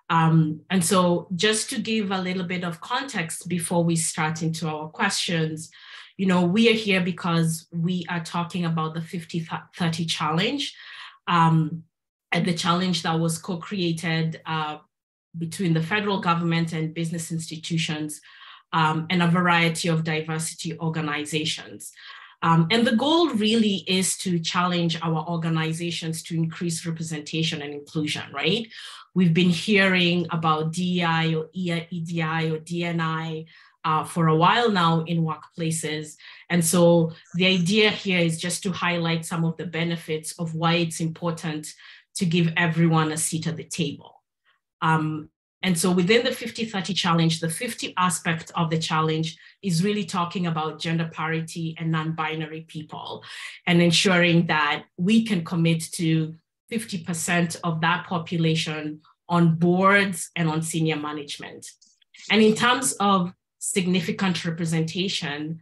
mentioned. And so just to give a little bit of context before we start into our questions, we are here because we are talking about the 50-30 challenge, and the challenge that was co-created between the federal government and business institutions and a variety of diversity organizations. And the goal really is to challenge our organizations to increase representation and inclusion, right? We've been hearing about DEI or EDI or DNI for a while now in workplaces. And so the idea here is just to highlight some of the benefits of why it's important to give everyone a seat at the table. And so within the 50-30 challenge, the 50 aspect of the challenge is really talking about gender parity and non-binary people and ensuring that we can commit to 50% of that population on boards and on senior management. And in terms of significant representation,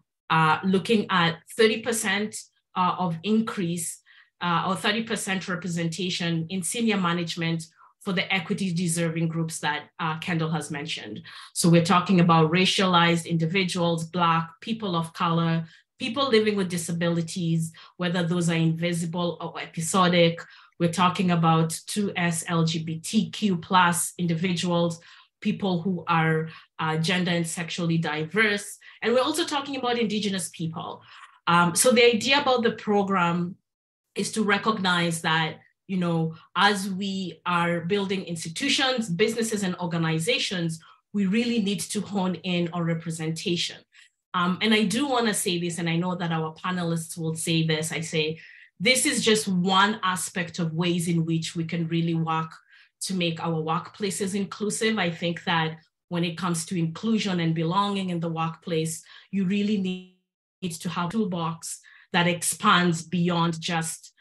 looking at 30% of increase or 30% representation in senior management for the equity deserving groups that Kendall has mentioned. So we're talking about racialized individuals, Black, people of color, people living with disabilities, whether those are invisible or episodic. We're talking about 2S LGBTQ plus individuals, people who are gender and sexually diverse. And we're also talking about Indigenous people. So the idea about the program is to recognize that as we are building institutions, businesses, and organizations, we really need to hone in on representation. And I do want to say this, and I know that our panelists will say this, I say, this is just one aspect of ways in which we can really work to make our workplaces inclusive. I think that when it comes to inclusion and belonging in the workplace, you really need to have a toolbox that expands beyond just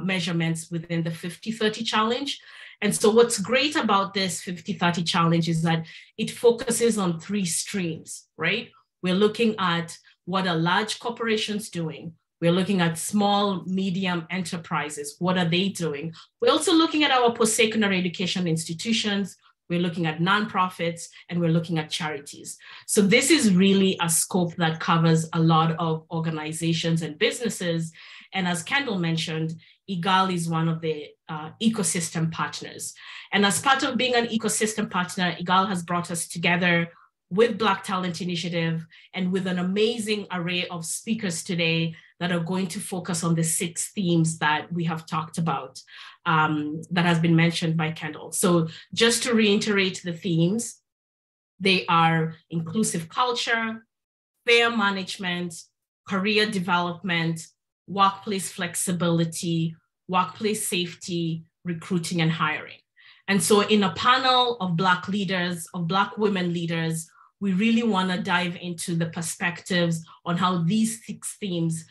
measurements within the 50-30 challenge. And so what's great about this 50-30 challenge is that it focuses on 3 streams, right? We're looking at what are large corporations doing. We're looking at small, medium enterprises. What are they doing? We're also looking at our post-secondary education institutions. We're looking at nonprofits, and we're looking at charities. So this is really a scope that covers a lot of organizations and businesses. And as Kendall mentioned, IGAL is one of the ecosystem partners. And as part of being an ecosystem partner, IGAL has brought us together with Black Talent Initiative and with an amazing array of speakers today that are going to focus on the 6 themes that we have talked about that has been mentioned by Kendall. So just to reiterate the themes, they are inclusive culture, fair management, career development, workplace flexibility, workplace safety, recruiting and hiring. And so in a panel of Black leaders, of Black women leaders, we really want to dive into the perspectives on how these 6 themes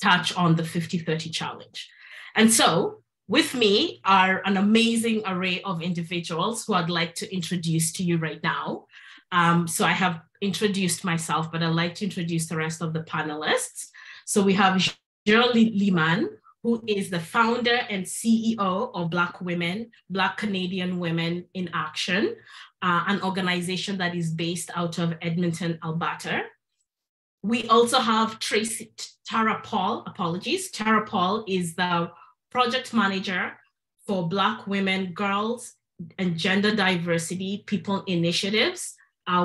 touch on the 50-30 challenge. And so with me are an amazing array of individuals who I'd like to introduce to you right now. So I have introduced myself, but I'd like to introduce the rest of the panelists. So we have Shirley Lehman, who is the founder and CEO of Black Women, Black Canadian Women in Action, an organization that is based out of Edmonton, Alberta. We also have Tara Paul. Tara Paul is the project manager for Black Women, Girls, and Gender Diversity People Initiatives,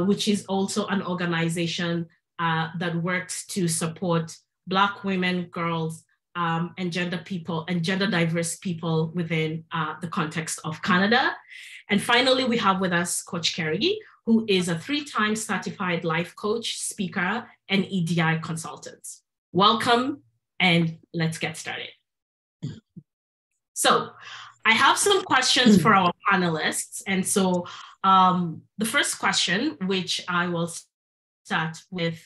which is also an organization that works to support Black women, girls, and gender people and gender diverse people within the context of Canada. And finally, we have with us Coach Kerry, who is a 3-time certified life coach, speaker, and EDI consultant. Welcome, and let's get started. So I have some questions for our panelists. And so the first question, which I will start with,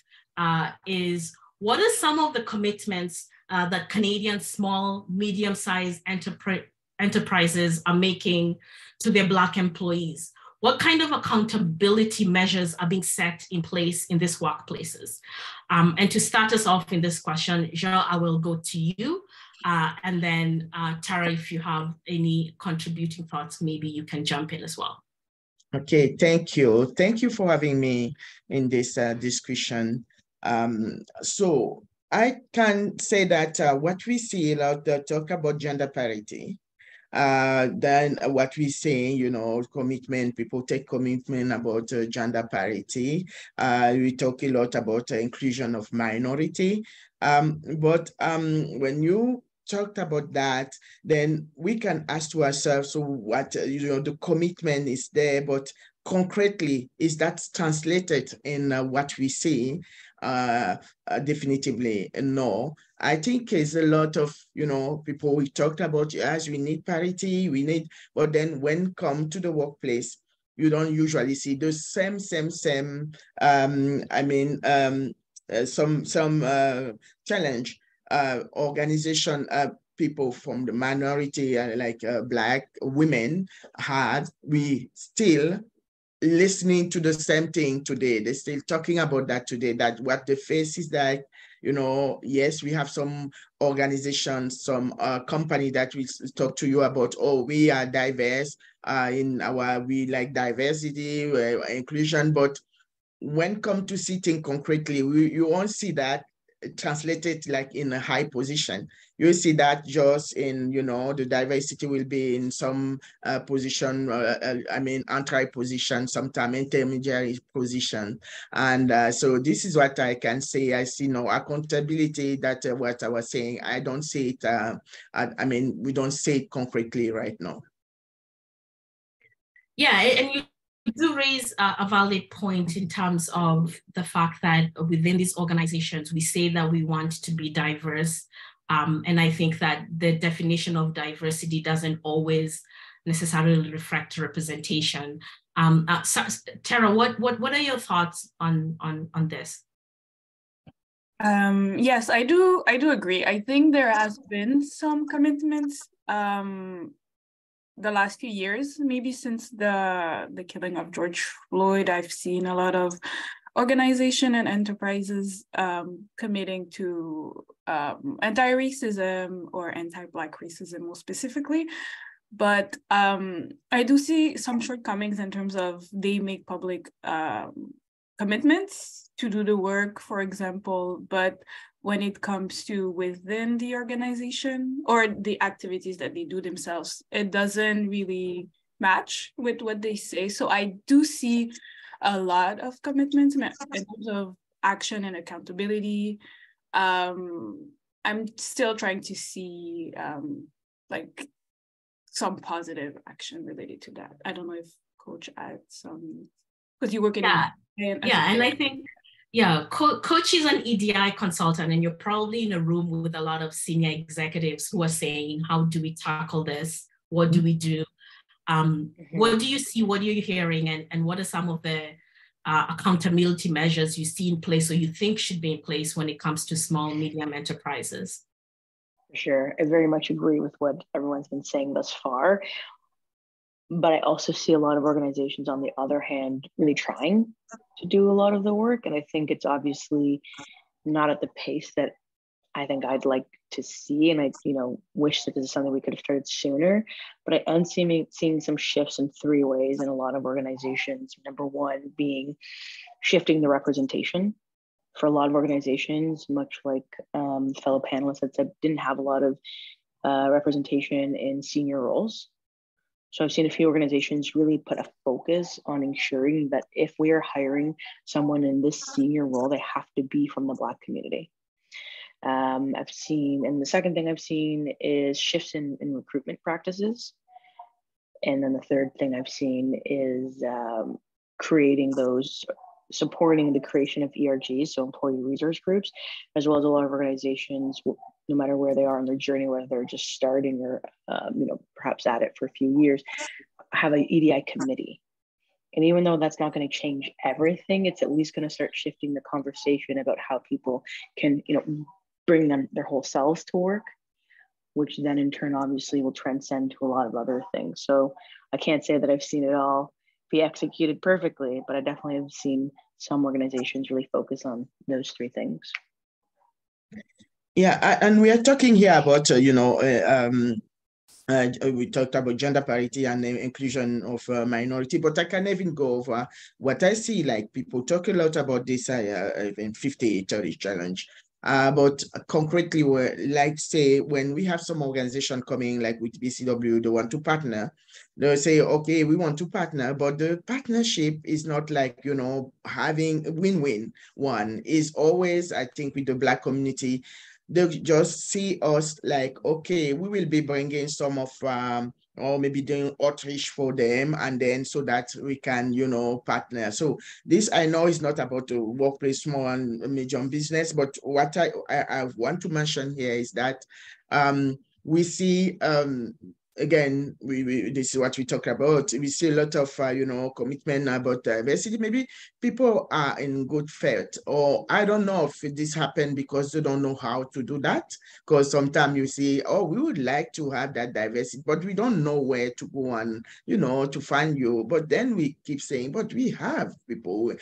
is what are some of the commitments that Canadian small, medium-sized enterprises are making to their Black employees? What kind of accountability measures are being set in place in these workplaces? And to start us off in this question, Jean, I will go to you. And then Tara, if you have any contributing thoughts, maybe you can jump in as well. Okay, thank you. Thank you for having me in this discussion. So I can say that what we see a lot talk about gender parity. Then what we say, you know, commitment, people take commitment about gender parity. We talk a lot about inclusion of minority. But when you talked about that, then we can ask to ourselves, so what, you know, the commitment is there, but concretely, is that translated in what we see? Definitively no. I think it's a lot of, you know, people we talked about, yes, we need parity, we need, but then when come to the workplace, you don't usually see those same, some challenge organization people from the minority, like Black women had, we still listening to the same thing today. They're still talking about that today, that what they face is that, you know, yes, we have some organizations, some company that we talk to you about, oh, we are diverse we like diversity, inclusion, but when come to sitting concretely, you won't see that translated like in a high position. You see that just in, you know, the diversity will be in some position, anti-position, sometimes intermediary position. And so this is what I can say. I see no accountability, that what I was saying, I don't see it, we don't see it concretely right now. Yeah, and you do raise a valid point in terms of the fact that within these organizations, we say that we want to be diverse. And I think that the definition of diversity doesn't always necessarily reflect representation. Tara, what are your thoughts on this? Yes, I do agree. I think there has been some commitments the last few years, maybe since the killing of George Floyd. I've seen a lot of organization and enterprises committing to anti-racism or anti-Black racism more specifically. But I do see some shortcomings in terms of they make public commitments to do the work, for example, but when it comes to within the organization or the activities that they do themselves, it doesn't really match with what they say. So I do see a lot of commitments in terms of action and accountability. I'm still trying to see like some positive action related to that. I don't know if Coach adds some, because you work in and I think Coach is an EDI consultant, and you're probably in a room with a lot of senior executives who are saying, how do we tackle this? What do we do? What do you see? What are you hearing? And what are some of the accountability measures you see in place or you think should be in place when it comes to small, medium enterprises? For sure. I very much agree with what everyone's been saying thus far. But I also see a lot of organizations, on the other hand, really trying to do a lot of the work. And I think it's obviously not at the pace that I think I'd like to see. And I, wish that this is something we could have started sooner. But I am seeing some shifts in three ways in a lot of organizations. Number one being shifting the representation. For a lot of organizations, much like fellow panelists had said, didn't have a lot of representation in senior roles. So I've seen a few organizations really put a focus on ensuring that if we are hiring someone in this senior role, they have to be from the Black community. I've seen, and the second thing I've seen is shifts in recruitment practices. And then the third thing I've seen is supporting the creation of ERGs, so employee resource groups, as well as a lot of organizations, no matter where they are on their journey, whether they're just starting or perhaps at it for a few years, have an EDI committee. And even though that's not going to change everything, it's at least going to start shifting the conversation about how people can, bring their whole selves to work, which then in turn obviously will transcend to a lot of other things. So I can't say that I've seen it all be executed perfectly, but I definitely have seen some organizations really focus on those three things. Yeah, and we are talking here about, we talked about gender parity and inclusion of minority, but I can even go over what I see, like people talk a lot about this in 50-30 challenge. But concretely, like say, when we have some organization coming like with BCW, they want to partner, they'll say, okay, we want to partner, but the partnership is not like, having a win-win one is always, I think with the Black community, they just see us like, okay, we will be bringing some of, or maybe doing outreach for them, and then so that we can, partner. So this I know is not about the workplace, small and medium business, but what I want to mention here is that we see again, this is what we talk about. We see a lot of, commitment about diversity. Maybe people are in good faith, or I don't know if this happened because they don't know how to do that. Because sometimes you see, oh, we would like to have that diversity, but we don't know where to go and, to find you. But then we keep saying, but we have people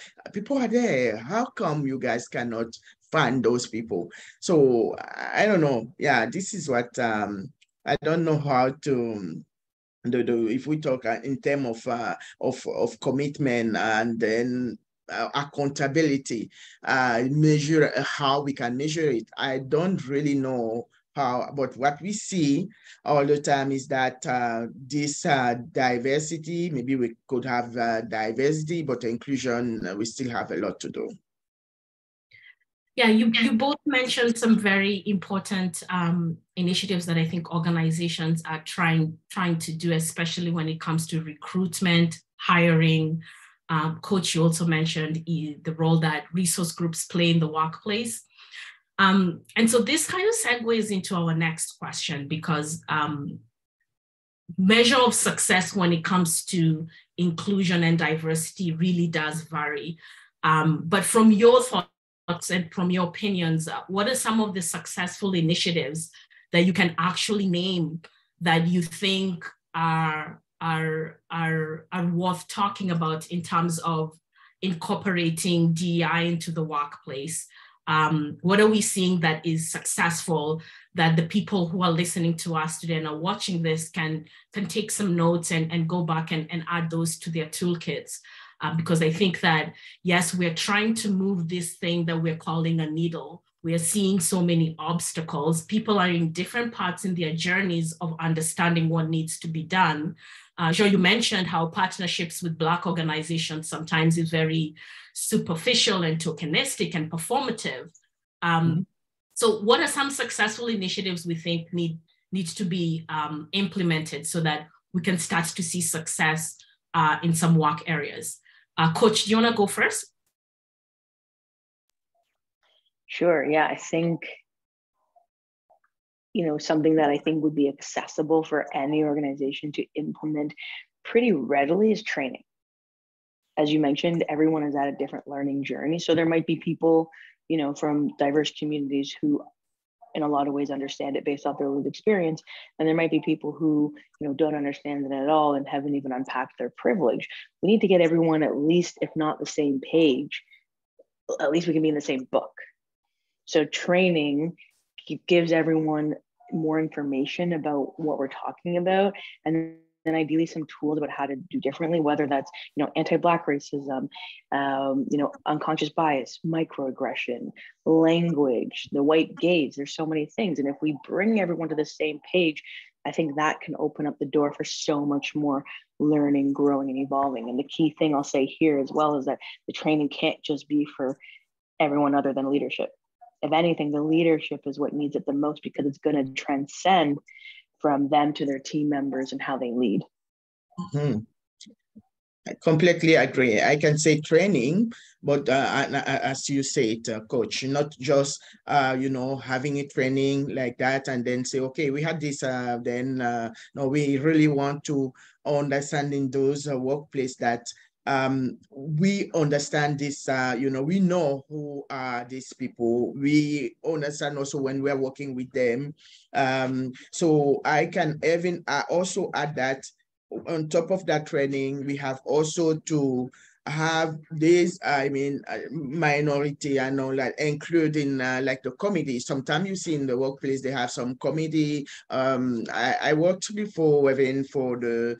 are there. How come you guys cannot find those people? So I don't know. Yeah, this is what I don't know how to if we talk in terms of commitment and then accountability, measure how we can measure it. I don't really know how, but what we see all the time is that this diversity, maybe we could have diversity, but inclusion, we still have a lot to do. Yeah, you both mentioned some very important initiatives that I think organizations are trying to do, especially when it comes to recruitment, hiring. Coach, you also mentioned the role that resource groups play in the workplace. And so this kind of segues into our next question, because measure of success when it comes to inclusion and diversity really does vary. But from your thoughts, and from your opinions, what are some of the successful initiatives that you can actually name that you think are worth talking about in terms of incorporating DEI into the workplace? What are we seeing that is successful that the people who are listening to us today and are watching this can take some notes and go back and add those to their toolkits? Because I think that, yes, we're trying to move this thing that we're calling a needle. We are seeing so many obstacles. People are in different parts in their journeys of understanding what needs to be done. Joe, you mentioned how partnerships with Black organizations sometimes is very superficial and tokenistic and performative. So what are some successful initiatives we think needs to be implemented so that we can start to see success in some work areas? Coach, do you want to go first? Sure. Yeah, I think, something that I think would be accessible for any organization to implement pretty readily is training. As you mentioned, everyone is at a different learning journey. So there might be people, from diverse communities who in a lot of ways understand it based off their lived experience. And there might be people who, don't understand it at all and haven't even unpacked their privilege. We need to get everyone at least, if not the same page, at least we can be in the same book. So training gives everyone more information about what we're talking about, and then ideally some tools about how to do differently, whether that's, anti-Black racism, unconscious bias, microaggression, language, the white gaze. There's so many things. And if we bring everyone to the same page, I think that can open up the door for so much more learning, growing, and evolving. And the key thing I'll say here as well is that the training can't just be for everyone other than leadership. If anything, the leadership is what needs it the most, because it's going to transcend from them to their team members and how they lead. Mm-hmm. I completely agree. I can say training, but as you said, Coach, not just, having a training like that and then say, okay, we had this, no, we really want to understand in those workplace that we understand this, we know who are these people. We understand also when we're working with them. So I can even also add that on top of that training, we have also to have this, minority and all that, including like the committee. Sometimes you see in the workplace, they have some committee. I worked before even for the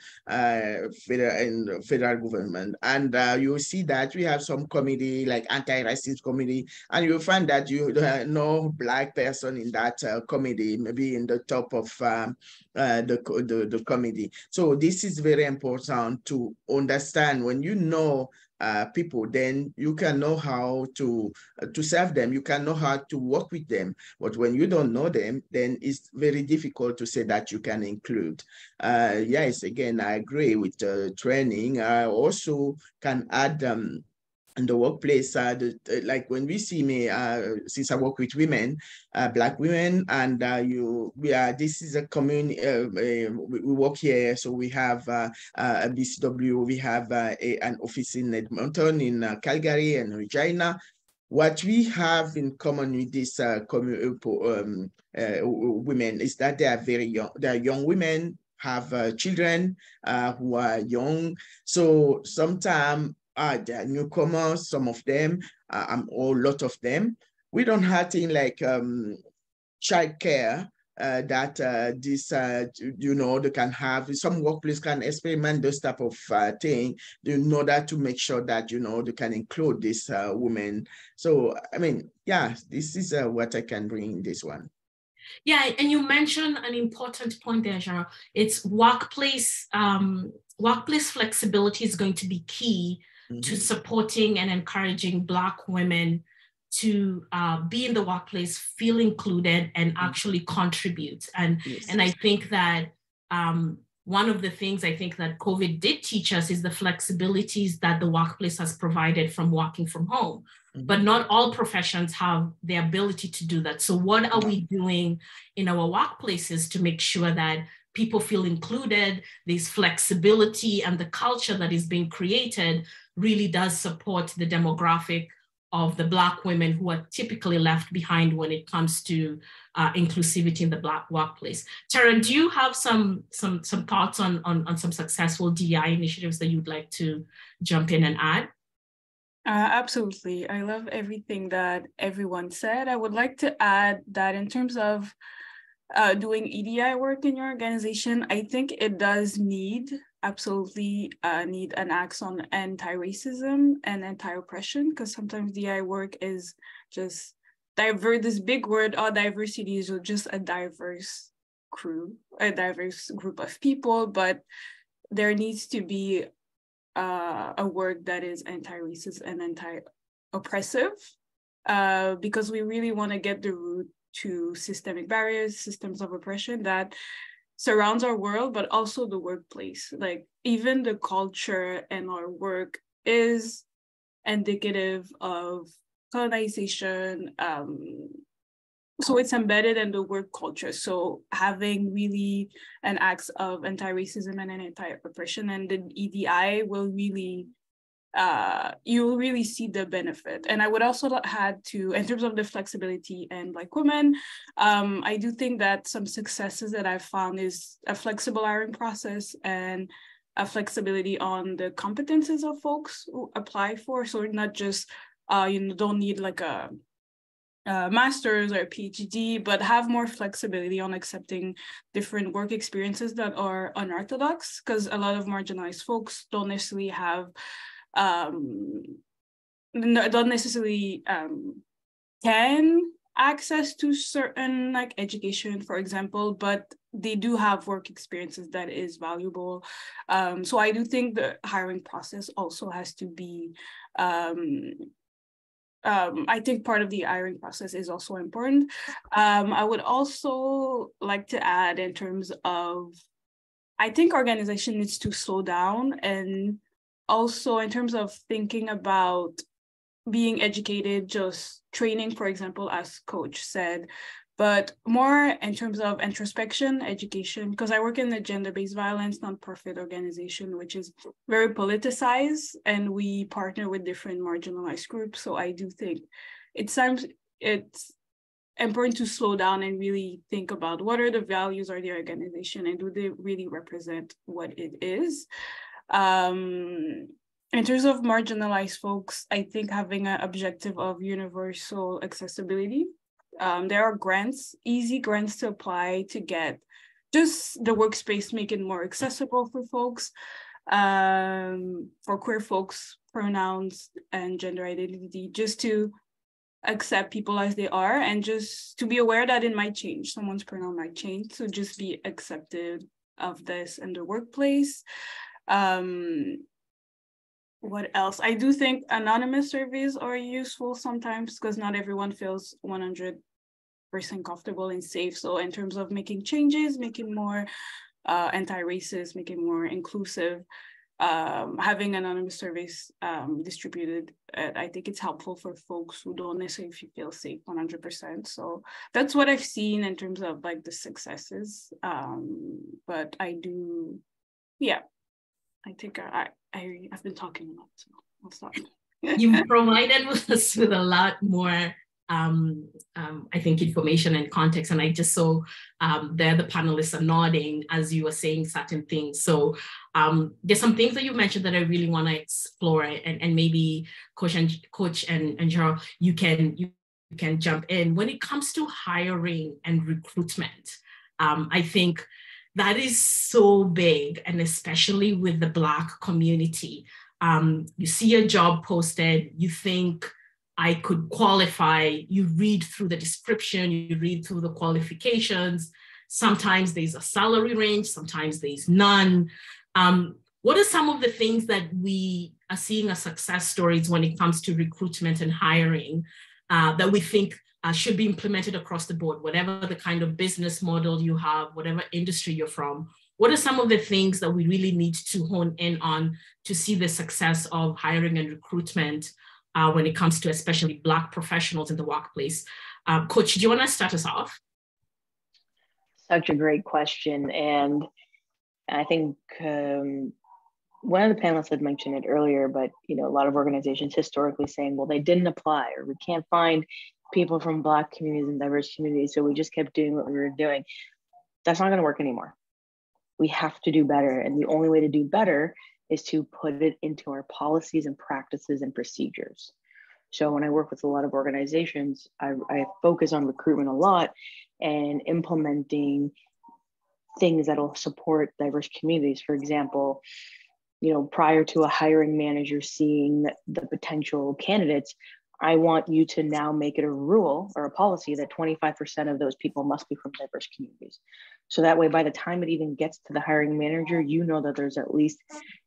federal government, and you see that we have some committee like anti-racist committee, and you find that you no Black person in that committee, maybe in the top of the committee. So this is very important to understand. When you know people, then you can know how to serve them. You can know how to work with them. But when you don't know them, then it's very difficult to say that you can include. Yes, again, I agree with training. I also can add in the workplace, like when we see me, since I work with women, Black women, and this is a community, we work here, so we have a BCW, we have an office in Edmonton, in Calgary and Regina. What we have in common with these women is that they are very young. They are young women, have children who are young. So sometimes they are newcomers, some of them, or a lot of them. We don't have things like child care that they can have. Some workplace can experiment this type of thing in order to make sure that, they can include this women. So, this is what I can bring in this one. Yeah, and you mentioned an important point there, Jean. It's workplace flexibility is going to be key to supporting and encouraging Black women to be in the workplace, feel included, and actually contribute. And I think that one of the things I think that COVID did teach us is the flexibilities that the workplace has provided from working from home. But not all professions have the ability to do that. So what are we doing in our workplaces to make sure that people feel included, this flexibility and the culture that is being created really does support the demographic of the Black women who are typically left behind when it comes to inclusivity in the Black workplace. Tara, do you have some thoughts on some successful DEI initiatives that you'd like to jump in and add? Absolutely. I love everything that everyone said. I would like to add that in terms of doing EDI work in your organization, I think it does absolutely need an axe on anti-racism and anti-oppression, because sometimes DI work is just this big word, diversity is just a diverse crew, a diverse group of people, but there needs to be a work that is anti-racist and anti-oppressive, because we really want to get the root to systemic barriers, systems of oppression that surrounds our world, but also the workplace. Like even the culture in our work is indicative of colonization. So it's embedded in the work culture. So having really an axe of anti-racism and anti-oppression and the EDI will really, you'll really see the benefit. And I would also add to, in terms of the flexibility and Black women, I do think that some successes that I've found is a flexible hiring process and a flexibility on the competences of folks who apply for. So not just, don't need like a master's or a PhD, but have more flexibility on accepting different work experiences that are unorthodox, because a lot of marginalized folks don't necessarily have, can access to certain like education, for example, but they do have work experiences that is valuable. So I do think the hiring process also has to be, I think part of the hiring process is also important. I would also like to add in terms of, I think organization needs to slow down, and also in terms of thinking about being educated, just training, for example, as Coach said, but more in terms of introspection, education, because I work in a gender-based violence nonprofit organization, which is very politicized, and we partner with different marginalized groups. So I do think it's important to slow down and really think about what are the values of the organization and do they really represent what it is. In terms of marginalized folks, I think having an objective of universal accessibility, there are grants, easy grants to apply to get just the workspace, make it more accessible for folks, for queer folks, pronouns and gender identity, just to accept people as they are, and just to be aware that it might change. Someone's pronoun might change, so just be accepted of this in the workplace. What else? I do think anonymous surveys are useful sometimes because not everyone feels 100% comfortable and safe. So in terms of making changes, making more anti-racist, making more inclusive, having anonymous surveys distributed, I think it's helpful for folks who don't necessarily feel safe 100%. So that's what I've seen in terms of like the successes. But I do, yeah, I think I've been talking a lot, so I'll stop. You've provided us with a lot more, I think, information and context. And I just saw there the panelists are nodding as you were saying certain things. So there's some things that you mentioned that I really want to explore, and maybe Coach and Gerald, you can jump in. When it comes to hiring and recruitment, I think that is so big, and especially with the Black community. You see a job posted, you think I could qualify, you read through the description, you read through the qualifications. Sometimes there's a salary range, sometimes there's none. What are some of the things that we are seeing as success stories when it comes to recruitment and hiring that we think should be implemented across the board, whatever the kind of business model you have, whatever industry you're from? What are some of the things that we really need to hone in on to see the success of hiring and recruitment when it comes to especially Black professionals in the workplace? Coach, do you want to start us off? Such a great question. And I think one of the panelists had mentioned it earlier, but a lot of organizations historically saying, well, they didn't apply, or we can't find people from Black communities and diverse communities, so we just kept doing what we were doing. That's not going to work anymore. We have to do better. And the only way to do better is to put it into our policies and practices and procedures. So when I work with a lot of organizations, I focus on recruitment a lot and implementing things that'll support diverse communities. For example, prior to a hiring manager seeing the potential candidates, I want you to now make it a rule or a policy that 25% of those people must be from diverse communities. So that way, by the time it even gets to the hiring manager, that there's at least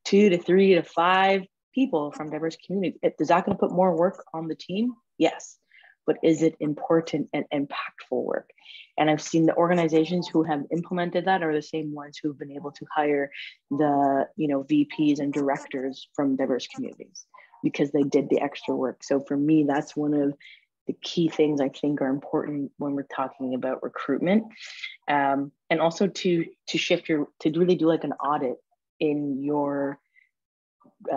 2 to 3 to 5 people from diverse communities. Is that going to put more work on the team? Yes. But is it important and impactful work? And I've seen the organizations who have implemented that are the same ones who've been able to hire the VPs and directors from diverse communities, because they did the extra work. So for me, that's one of the key things I think are important when we're talking about recruitment. And also to really do like an audit in your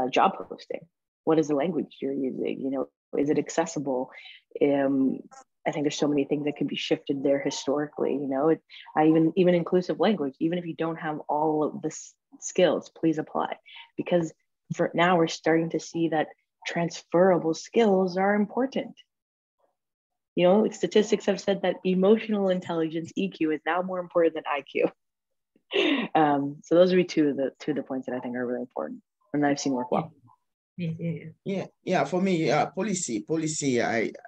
job posting. What is the language you're using? Is it accessible? I think there's so many things that could be shifted there historically. Even inclusive language, even if you don't have all of the skills, please apply, because for now we're starting to see that transferable skills are important. Statistics have said that emotional intelligence, EQ, is now more important than IQ. So those would be two of the points that I think are really important and that I've seen work well. Yeah. For me, policy,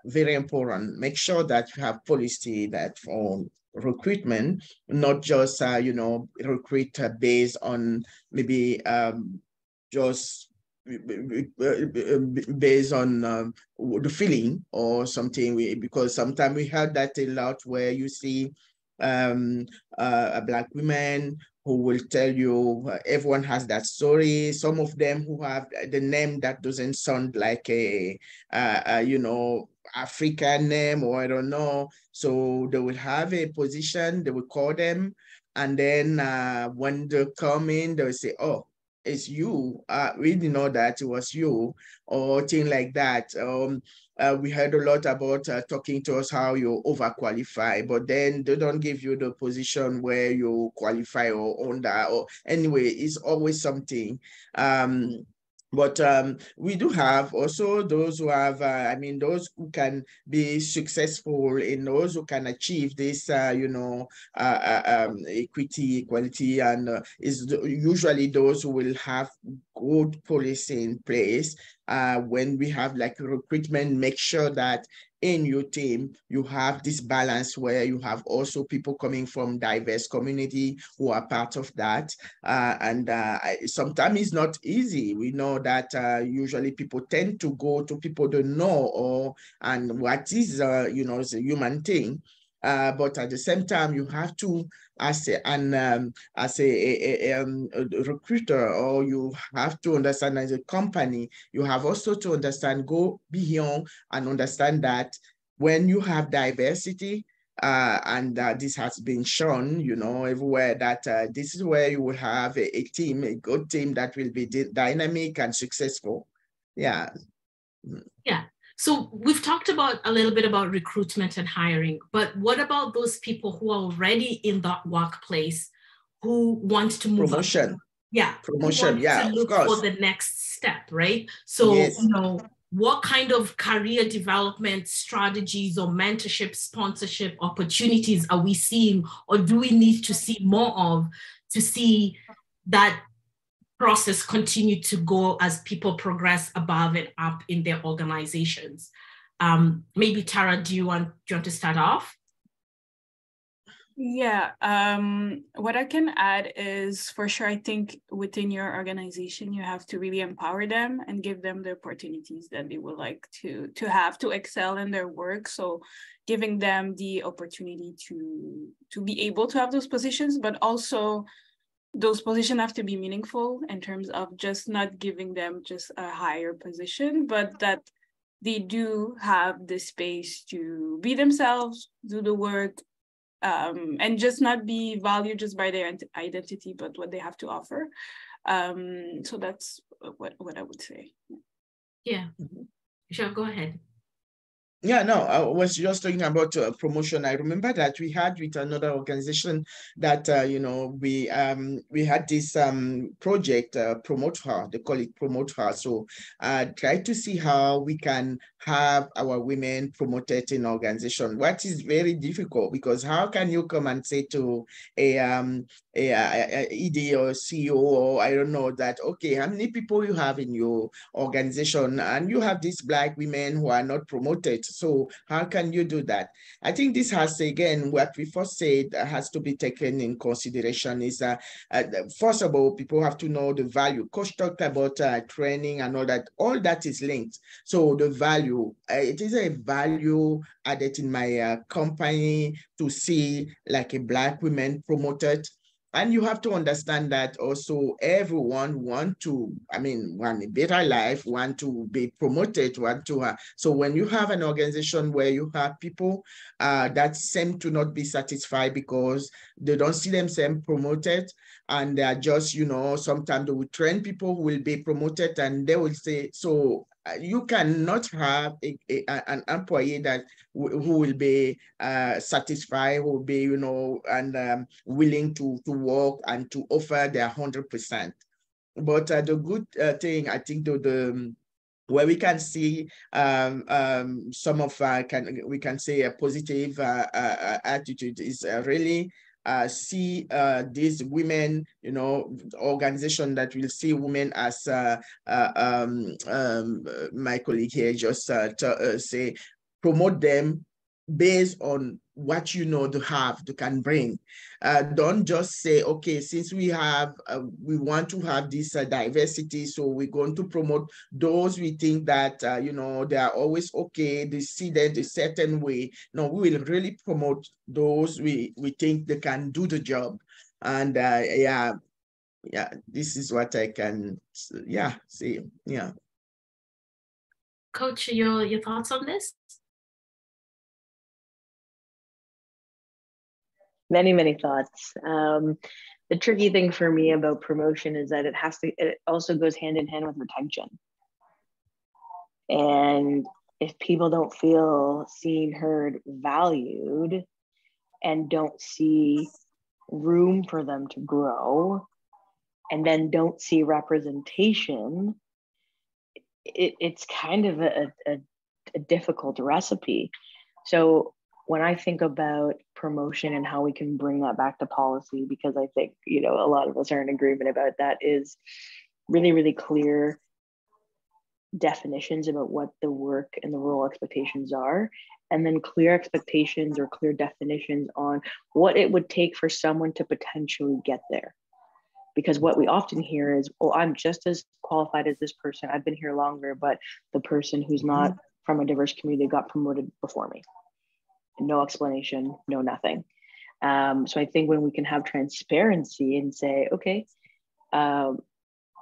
very important. Make sure that you have policy that for recruitment, not just recruit based on maybe just based on the feeling or something. Because sometimes we heard that a lot, where you see a Black woman who will tell you everyone has that story. Some of them who have the name that doesn't sound like a African name, or I don't know. So they will have a position, they will call them, and then when they come in, they will say, oh, it's you. We didn't know that it was you, or thing like that. We heard a lot about talking to us how you overqualify, but then they don't give you the position where you qualify or own that. Or anyway, it's always something. But we do have also those who have, those who can be successful in those who can achieve this, equity, equality, and is usually those who will have good policy in place. When we have like recruitment, make sure that in your team, you have this balance where you have also people coming from diverse community who are part of that. Sometimes it's not easy. We know that usually people tend to go to people they know and what is, is a human thing. But at the same time, you have to, as a recruiter, or you have to understand as a company, you have also to understand, go beyond and understand that when you have diversity, this has been shown, everywhere, that this is where you will have a team, a good team that will be dynamic and successful. Yeah. Yeah. So we've talked about a little bit about recruitment and hiring, but what about those people who are already in that workplace who want to move promotion? Up? Yeah. Promotion, yeah, to look of course. for the next step, right? So, yes. What kind of career development strategies or mentorship, sponsorship opportunities are we seeing, or do we need to see more of to see that process continue to go as people progress above and up in their organizations? Maybe Tara, do you want to start off? Yeah, what I can add is, for sure, I think within your organization, you have to really empower them and give them the opportunities that they would like to have to excel in their work. So giving them the opportunity to be able to have those positions, but also those positions have to be meaningful in terms of just not giving them just a higher position, but that they do have the space to be themselves, do the work, and just not be valued just by their identity, but what they have to offer. So that's what I would say. Yeah, sure, go ahead. Yeah, no, I was just talking about promotion. I remember that we had with another organization that, we had this project, Promote Her, they call it Promote Her. So try to see how we can have our women promoted in organization. What is very difficult, because how can you come and say to a ED or CEO, or I don't know, that, okay, how many people you have in your organization, and you have these Black women who are not promoted. So how can you do that? I think this has, again, what we first said has to be taken in consideration is first of all, people have to know the value. Coach talked about training and all that. All that is linked. So the value, it is a value added in my company to see like a Black woman promoted. And you have to understand that also everyone want a better life, want to be promoted, so when you have an organization where you have people that seem to not be satisfied because they don't see themselves promoted, and they are just, sometimes they will train people who will be promoted, and they will say, so you cannot have an employee who will be satisfied, who will be, and willing to work and to offer their 100%. But the good thing, I think, where we can see some of we can say a positive attitude is really see these women, organization that will see women as my colleague here just say, promote them based on what they can bring. Don't just say, okay, since we want to have this diversity, so we're going to promote those we think that, they are always okay, they see that a certain way. No, we will really promote those we think they can do the job. And yeah, this is what I can, say. Yeah. Coach, your thoughts on this? Many thoughts. The tricky thing for me about promotion is that it also goes hand in hand with retention. And if people don't feel seen, heard, valued, and don't see room for them to grow, and then don't see representation, it's kind of a difficult recipe. So when I think about promotion and how we can bring that back to policy, because I think, you know, a lot of us are in agreement about that, is really, really clear definitions about what the work and the role expectations are, and then clear expectations or clear definitions on what it would take for someone to potentially get there. Because what we often hear is, oh, I'm just as qualified as this person, I've been here longer, but the person who's not from a diverse community got promoted before me. No explanation, no nothing. So I think when we can have transparency and say, okay,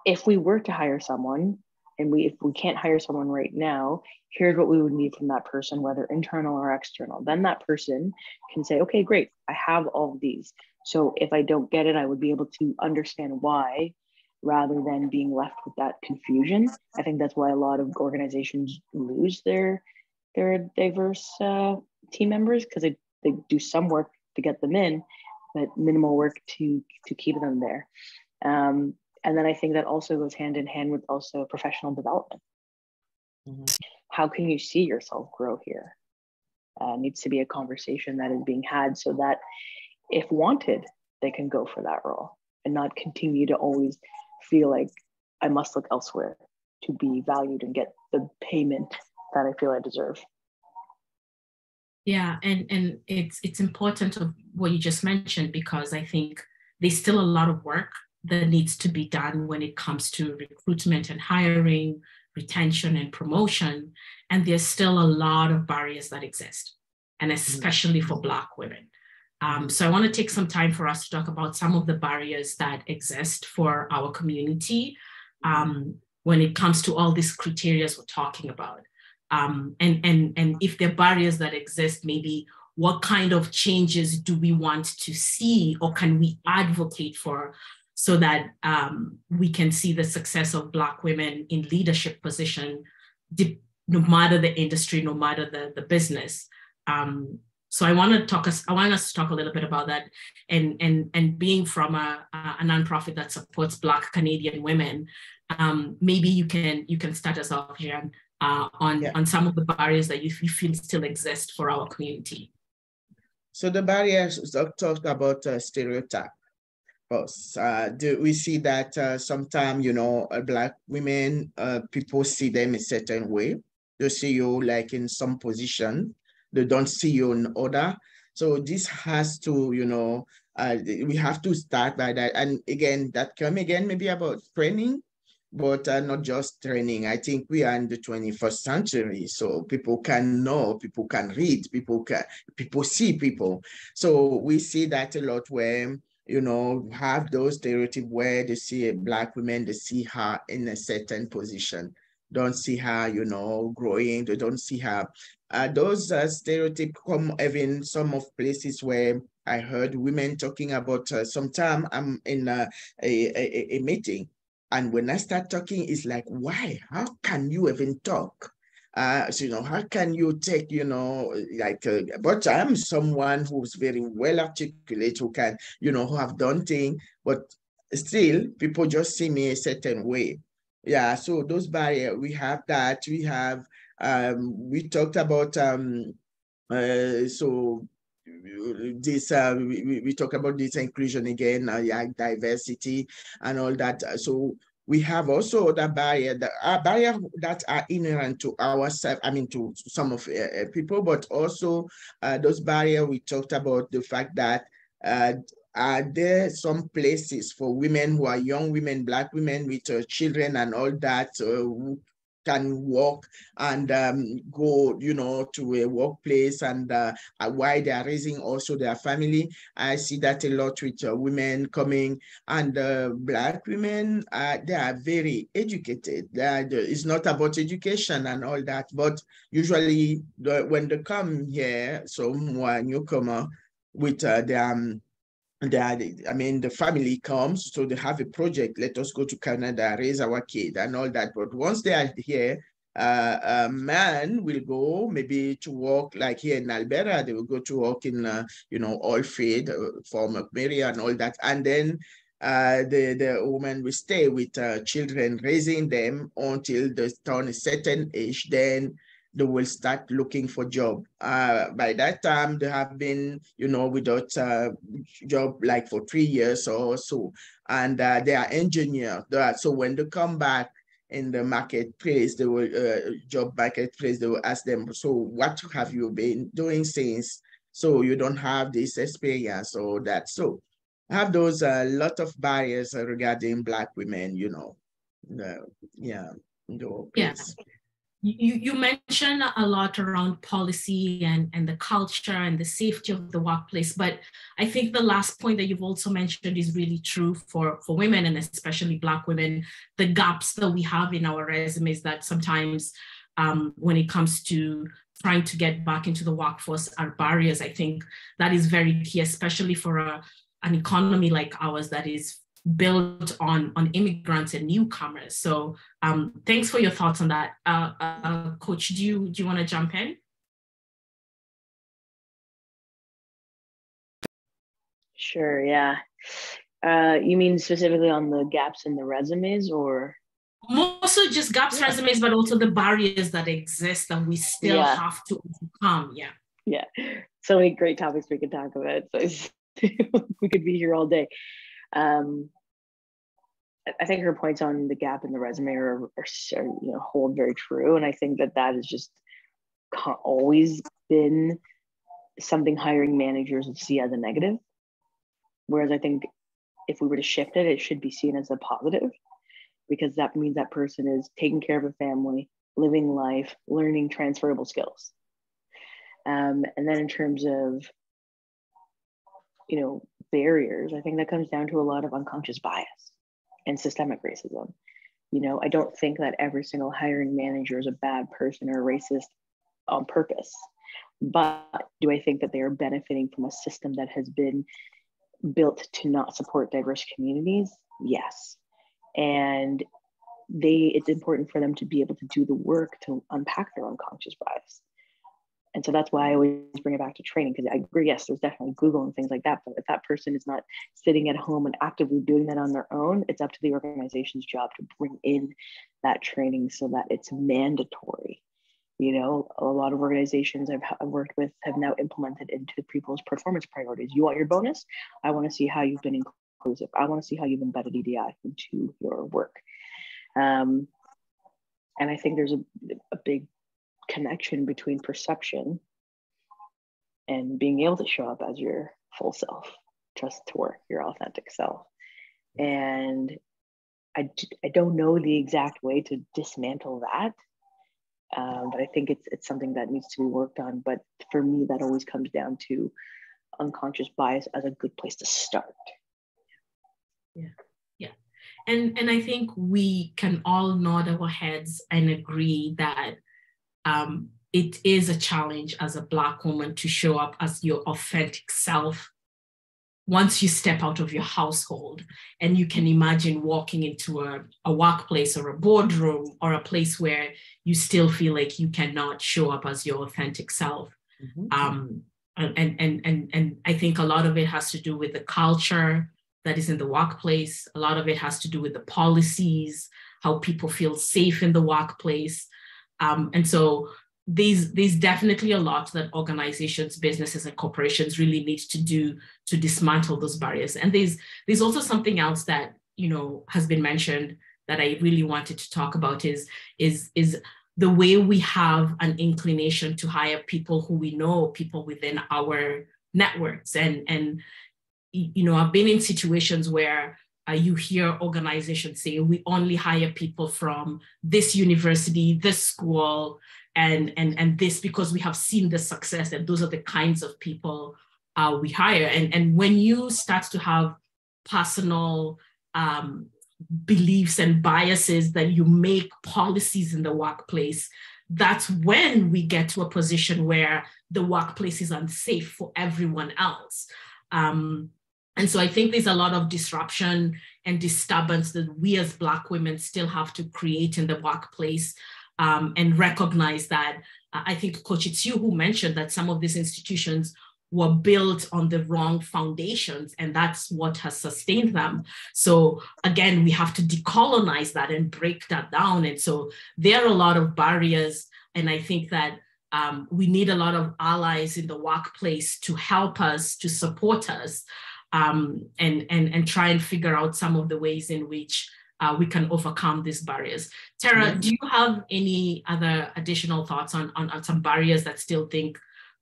if we were to hire someone, and if we can't hire someone right now, here's what we would need from that person, whether internal or external. Then that person can say, okay, great, I have all of these. So if I don't get it, I would be able to understand why, rather than being left with that confusion. I think that's why a lot of organizations lose their diverse team members, because they do some work to get them in, but minimal work to keep them there. And then I think that also goes hand in hand with also professional development. Mm-hmm. How can you see yourself grow here? Needs to be a conversation that is being had, so that if wanted, they can go for that role and not continue to always feel like I must look elsewhere to be valued and get the payment that I feel I deserve. Yeah, and it's important of what you just mentioned, because I think there's still a lot of work that needs to be done when it comes to recruitment and hiring, retention and promotion. And there's still a lot of barriers that exist, and especially for Black women. So I want to take some time for us to talk about some of the barriers that exist for our community when it comes to all these criteria we're talking about. And if there are barriers that exist, maybe what kind of changes do we want to see, or can we advocate for, so that we can see the success of Black women in leadership position, no matter the industry, no matter the business. So I want us to talk a little bit about that, and being from a nonprofit that supports Black Canadian women, maybe you can start us off, Jeanne, on some of the barriers that you feel still exist for our community. So the barriers, talk about stereotype. We see that sometimes, you know, Black women, people see them a certain way. They see you like in some position, they don't see you in other. So this has to, you know, we have to start by that. And again, that come again maybe about training, but not just training. I think we are in the 21st century, so people can know, people can read, people see people. So we see that a lot where, you know, have those stereotypes where they see a Black woman, they see her in a certain position, don't see her, you know, growing, they don't see her. Those stereotypes come even some of places where I heard women talking about, sometime I'm in a meeting, and when I start talking, it's like, why? How can you even talk? So, you know, how can you take, you know, like, but I'm someone who's very well articulate, who can, you know, who have done things, but still people just see me a certain way. Yeah, so those barriers, we have that. We have, we talked about, so this, we talk about this inclusion again, yeah, diversity and all that. So we have also the barrier, barrier that are inherent to ourselves, I mean, to some of people, but also those barriers, we talked about the fact that are there some places for women who are young women, Black women with children and all that, who can walk and go, you know, to a workplace, and while they are raising also their family. I see that a lot with women coming, and Black women, they are very educated. It's not about education and all that, but usually when they come here, someone newcomer with I mean, the family comes, so they have a project. Let us go to Canada, raise our kid and all that. But once they are here, a man will go maybe to work, like here in Alberta, they will go to work in, you know, oil field for McMurray and all that. And then the woman will stay with children, raising them until they turn a certain age. Then they will start looking for job. By that time, they have been, without job like for 3 years or so, and they are engineers. So when they come back in the marketplace, they will job marketplace, they will ask them, so what have you been doing since? So you don't have this experience or that. So I have those lot of barriers regarding Black women, yeah. You mentioned a lot around policy and the culture and the safety of the workplace, but I think the last point that you've also mentioned is really true for women, and especially Black women, the gaps that we have in our resumes that sometimes when it comes to trying to get back into the workforce are barriers. I think that is very key, especially for an economy like ours that is built on immigrants and newcomers. So thanks for your thoughts on that. Coach, do you want to jump in? Sure, yeah. You mean specifically on the gaps in the resumes, or? Mostly just gaps resumes, but also the barriers that exist that we still have to overcome. Yeah. So many great topics we could talk about. So we could be here all day. I think her points on the gap in the resume are hold very true, and I think that has just always been something hiring managers would see as a negative. Whereas I think if we were to shift it, it should be seen as a positive, because that means that person is taking care of a family, living life, learning transferable skills. And then in terms of barriers, I think that comes down to a lot of unconscious bias and systemic racism. I don't think that every single hiring manager is a bad person or a racist on purpose, but do I think that they are benefiting from a system that has been built to not support diverse communities? Yes. And it's important for them to be able to do the work to unpack their unconscious bias. And so that's why I always bring it back to training, because I agree, yes, there's definitely Google and things like that, but if that person is not sitting at home and actively doing that on their own, it's up to the organization's job to bring in that training so that it's mandatory. A lot of organizations I've worked with have now implemented into people's performance priorities. You want your bonus? I want to see how you've been inclusive. I want to see how you've embedded EDI into your work. And I think there's a big connection between perception and being able to show up as your full self, just to work your authentic self. And I don't know the exact way to dismantle that, but I think it's something that needs to be worked on. But for me, that always comes down to unconscious bias as a good place to start. Yeah. And I think we can all nod our heads and agree that it is a challenge as a Black woman to show up as your authentic self once you step out of your household. And you can imagine walking into a workplace or a boardroom or a place where you still feel like you cannot show up as your authentic self. Mm-hmm. And I think a lot of it has to do with the culture that is in the workplace. A lot of it has to do with the policies, how people feel safe in the workplace. And so there's definitely a lot that organizations, businesses, and corporations really need to do to dismantle those barriers. And there's also something else that has been mentioned that I really wanted to talk about is the way we have an inclination to hire people who we know, people within our networks. And I've been in situations where you hear organizations say, we only hire people from this university, this school, and this, because we have seen the success, and those are the kinds of people we hire. And when you start to have personal beliefs and biases that you make policies in the workplace, that's when we get to a position where the workplace is unsafe for everyone else. And so I think there's a lot of disruption and disturbance that we as Black women still have to create in the workplace, and recognize that. I think, Coach, it's you who mentioned that some of these institutions were built on the wrong foundations, and that's what has sustained them. So again, we have to decolonize that and break that down. And so there are a lot of barriers, and I think that we need a lot of allies in the workplace to help us, to support us, and try and figure out some of the ways in which we can overcome these barriers. Tara, do you have any other additional thoughts on some barriers that still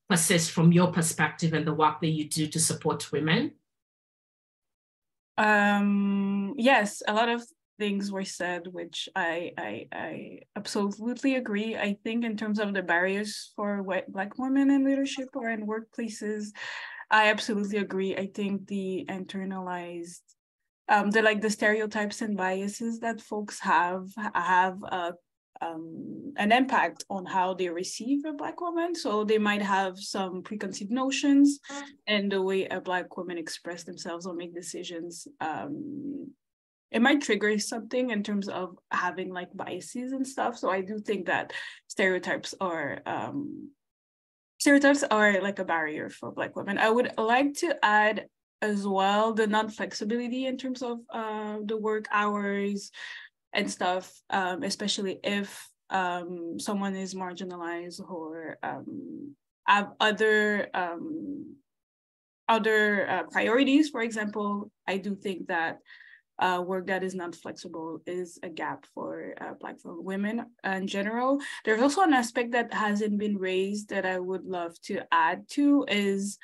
persist from your perspective and the work that you do to support women? Yes, a lot of things were said, which I absolutely agree. I think in terms of the barriers for Black women in leadership or in workplaces, I absolutely agree. I think the internalized, the stereotypes and biases that folks have an impact on how they receive a Black woman. So they might have some preconceived notions, and the way a Black woman express themselves or make decisions, it might trigger something in terms of having like biases and stuff. So I do think that stereotypes are like a barrier for Black women. I would like to add as well the non-flexibility in terms of the work hours and stuff, especially if someone is marginalized or have other priorities. For example, I do think that work that is not flexible is a gap for Black women in general. There's also an aspect that hasn't been raised that I would love to add to is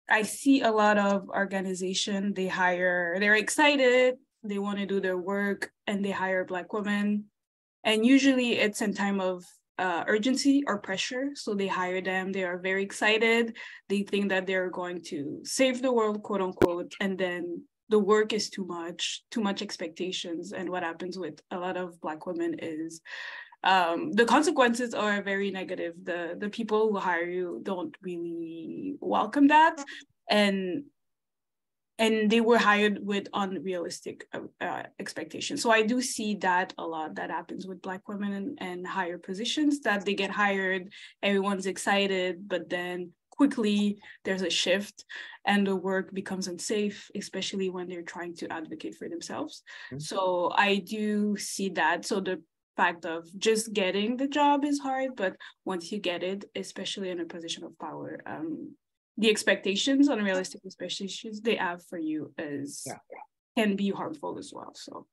I see a lot of organization, they're excited, they want to do their work, and they hire Black women. And usually it's in time of urgency or pressure. So they hire them, they are very excited. They think that they're going to save the world, quote unquote. And then the work is too much expectations. And what happens with a lot of Black women is the consequences are very negative. The people who hire you don't really welcome that. And they were hired with unrealistic expectations. So I do see that a lot that happens with Black women and higher positions, that they get hired, everyone's excited, but then quickly there's a shift and the work becomes unsafe, especially when they're trying to advocate for themselves. Mm-hmm. So I do see that. So the fact of just getting the job is hard, but once you get it, especially in a position of power, the expectations, unrealistic expectations they have for you can be harmful as well. So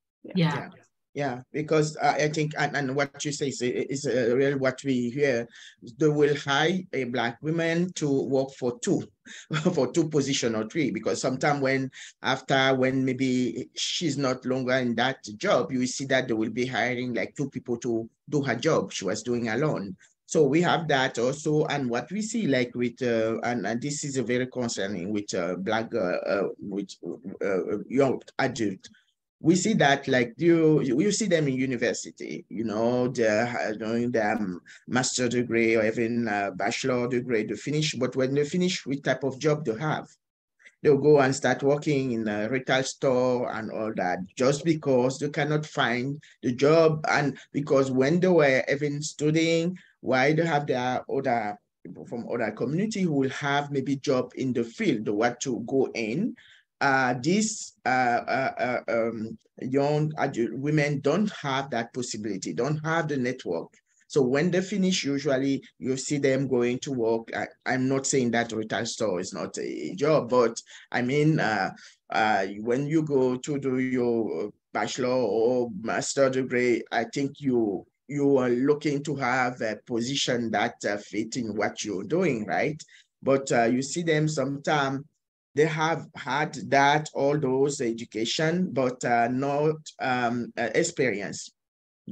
yeah, because I think, and what you say is really what we hear. They will hire a Black woman to work for two position or three, because sometimes when maybe she's not longer in that job, you will see that they will be hiring like two people to do her job she was doing alone. So we have that also, and what we see like with and this is a very concerning with Black young adult. We see that like you see them in university, they're doing their master degree or even bachelor degree to finish. But when they finish, what type of job they have? They'll go and start working in a retail store and all that, just because they cannot find the job. And because when they were even studying, why they have their other people from other community who will have maybe job in the field or what to go in. These young adult women don't have that possibility, don't have the network. So when they finish, usually you see them going to work. I'm not saying that retail store is not a job, but I mean, when you go to do your bachelor or master degree, I think you are looking to have a position that fit in what you're doing, right? But you see them sometimes, they have had all those education, but not experience,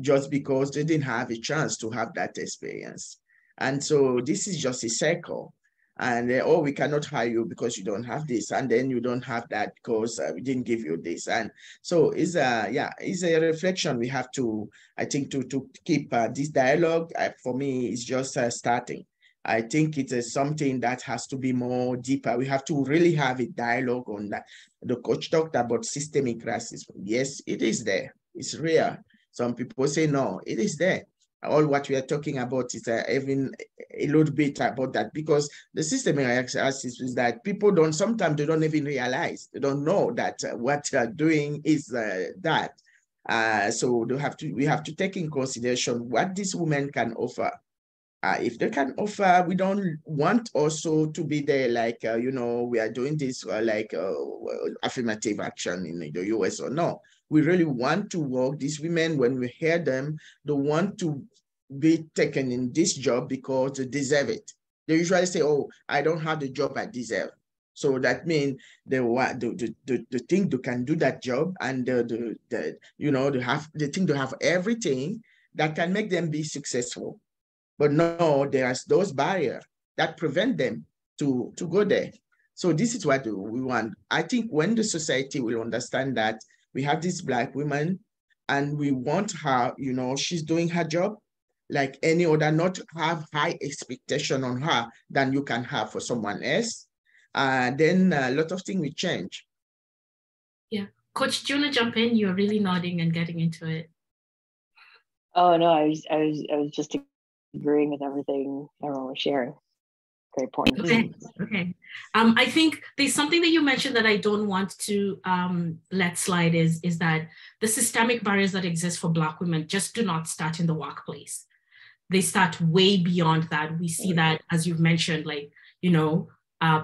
just because they didn't have a chance to have that experience. And so this is just a cycle. And we cannot hire you because you don't have this, and then you don't have that because we didn't give you this. And so it's a reflection we have to, I think, to keep this dialogue. For me, it's just starting. I think it is something that has to be more deeper. We have to really have a dialogue on that. The coach talked about systemic racism. Yes, it is there. It's real. Some people say, no, it is there. all what we are talking about is even a little bit about that, because the systemic racism is that people sometimes they don't even realize, they don't know that what they are doing is that. So we have to take in consideration what this woman can offer. If they can offer, we don't want also to be there like, we are doing this affirmative action in the US or no. We really want to work. These women, when we hear them, they want to be taken in this job because they deserve it. They usually say, oh, I don't have the job I deserve. So that means they think they can do that job, and they think they have everything that can make them be successful. But no, there's those barriers that prevent them to go there. So this is what we want. I think when the society will understand that we have this Black woman and we want her, she's doing her job like any other, not have high expectation on her than you can have for someone else, then a lot of things will change. Yeah. Coach, do you want to jump in? You're really nodding and getting into it. Oh, no, I was just agreeing with everything everyone was sharing. Great point. Okay. I think there's something that you mentioned that I don't want to let slide is that the systemic barriers that exist for Black women just do not start in the workplace. They start way beyond that. We see that, as you've mentioned, like,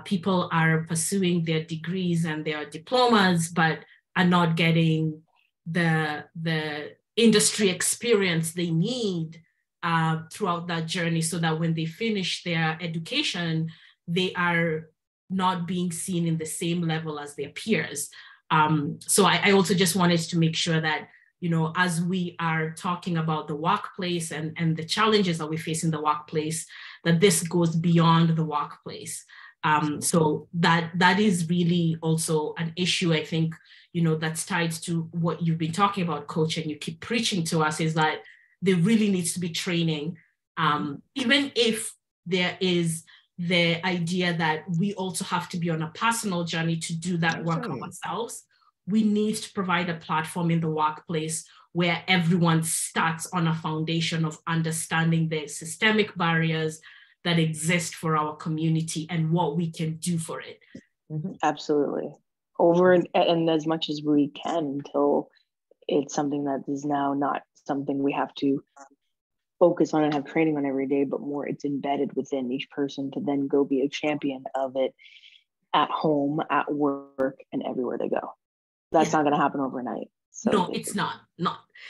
people are pursuing their degrees and their diplomas, but are not getting the industry experience they need throughout that journey, so that when they finish their education, they are not being seen in the same level as their peers. So I also just wanted to make sure that, as we are talking about the workplace and the challenges that we face in the workplace, that this goes beyond the workplace. So that is really also an issue, I think, that's tied to what you've been talking about, Coach, and you keep preaching to us, is that there really needs to be training, even if there is the idea that we also have to be on a personal journey to do that work ourselves. We need to provide a platform in the workplace where everyone starts on a foundation of understanding the systemic barriers that exist for our community and what we can do for it. Absolutely. Over and as much as we can, until it's something that is now not something we have to focus on and have training on every day, but more it's embedded within each person to then go be a champion of it at home, at work, and everywhere they go. That's not going to happen overnight. So no, it's not.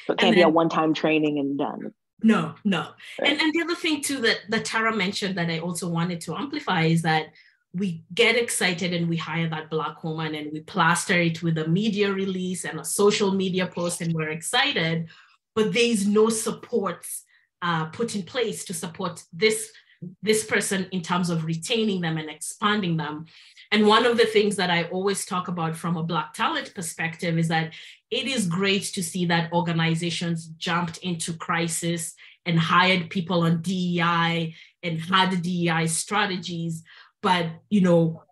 So it can't be a one-time training and done. No. Right. And the other thing too that Tara mentioned that I also wanted to amplify is that we get excited and we hire that Black woman and we plaster it with a media release and a social media post, and we're excited, but there's no supports put in place to support this person in terms of retaining them and expanding them. And one of the things that I always talk about from a Black talent perspective is that it is great to see that organizations jumped into crisis and hired people on DEI and had DEI strategies, but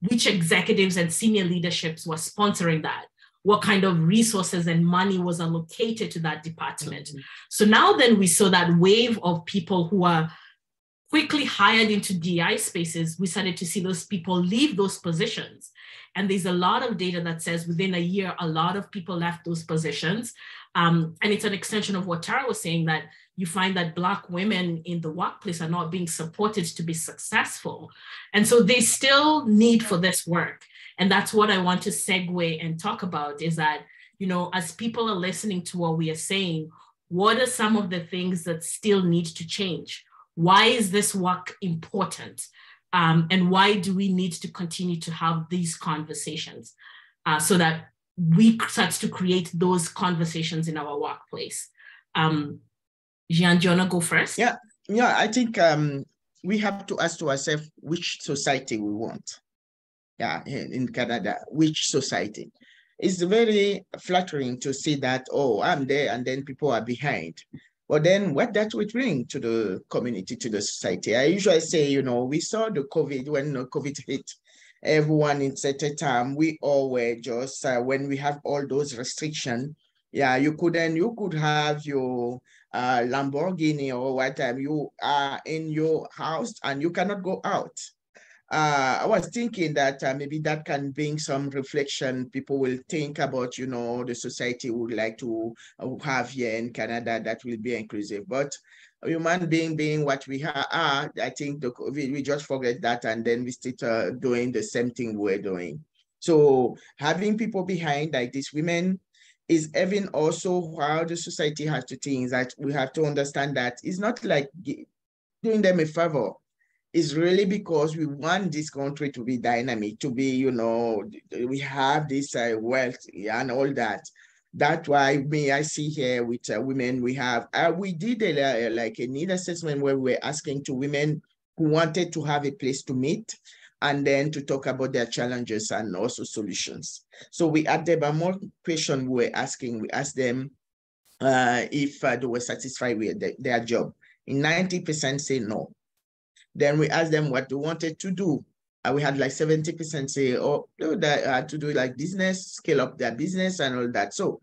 which executives and senior leaderships were sponsoring that? What kind of resources and money was allocated to that department? So now then we saw that wave of people who are quickly hired into DEI spaces. We started to see those people leave those positions. And there's a lot of data that says within a year, a lot of people left those positions. And it's an extension of what Tara was saying, that you find that Black women in the workplace are not being supported to be successful. And so they still need for this work. And that's what I want to segue and talk about, is that, as people are listening to what we are saying, what are some of the things that still need to change? Why is this work important? And why do we need to continue to have these conversations so that we start to create those conversations in our workplace? Jean, do you want to go first? Yeah, I think we have to ask ourselves which society we want. Yeah, in Canada, which society? It's very flattering to see that, oh, I'm there and then people are behind. But then what that would bring to the community, to the society? I usually say, we saw the COVID, when COVID hit, everyone in certain time, we all were just, when we have all those restrictions, Yeah, you could have your Lamborghini or whatever. You are in your house and you cannot go out. I was thinking that maybe that can bring some reflection. People will think about, the society would like to have here in Canada that will be inclusive. But human being what we are, I think we just forget that and then we start doing the same thing we're doing. So having people behind like these women is even also how the society has to think that we have to understand that it's not like doing them a favor. It's really because we want this country to be dynamic, to be, we have this wealth and all that. That's why I see here with women, we did like a need assessment where we were asking to women who wanted to have a place to meet and then to talk about their challenges and also solutions. So we asked them a more question we were asking. We asked them if they were satisfied with their job. 90% say no. Then we asked them what they wanted to do. We had like 70% say, oh, that to do like business, scale up their business and all that. So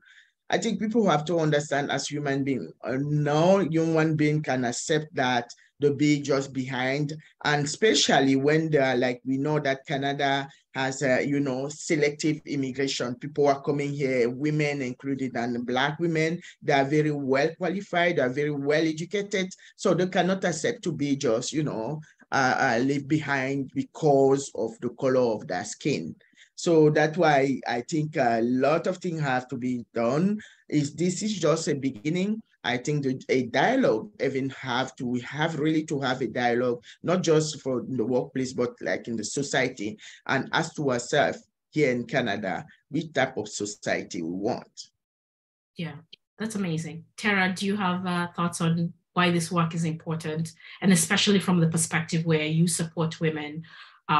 I think people have to understand as human beings, no human being can accept that to be just behind. And especially when they're like, we know that Canada has, selective immigration. People are coming here, women included, and Black women, they are very well qualified, they are very well educated. So they cannot accept to be just, leave behind because of the color of their skin. So that's why I think a lot of things have to be done. This is just a beginning. I think that a dialogue we have really to have a dialogue, not just for the workplace, but like in the society, and ask to ourselves here in Canada, which type of society we want. Yeah, that's amazing. Tara, do you have thoughts on why this work is important? And especially from the perspective where you support women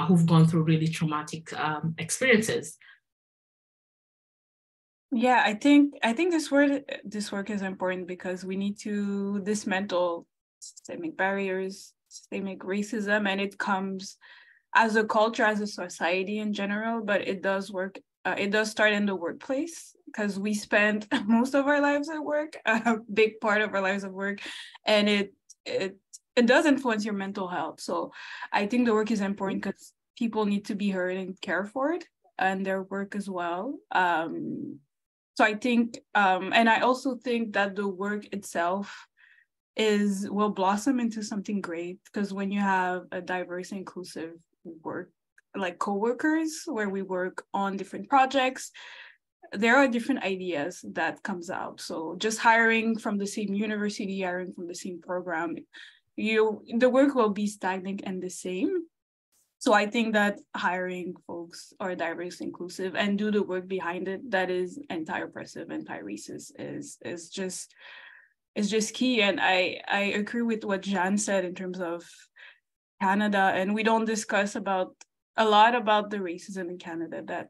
who've gone through really traumatic experiences. Yeah, I think this work is important because we need to dismantle systemic barriers, systemic racism, and it comes as a culture, as a society in general, but it does start in the workplace because we spend most of our lives at work, a big part of our lives at work, and it does influence your mental health. So I think the work is important because people need to be heard and cared for it and their work as well. So I think, and I also think that the work itself will blossom into something great, because when you have a diverse, inclusive work, like coworkers, where we work on different projects, there are different ideas that comes out. So just hiring from the same university, hiring from the same program, the work will be stagnant and the same. So I think that hiring folks are diverse, inclusive, and do the work behind it that is anti-oppressive, anti-racist is just key. And I agree with what Jeanne said in terms of Canada, and we don't discuss a lot about the racism in Canada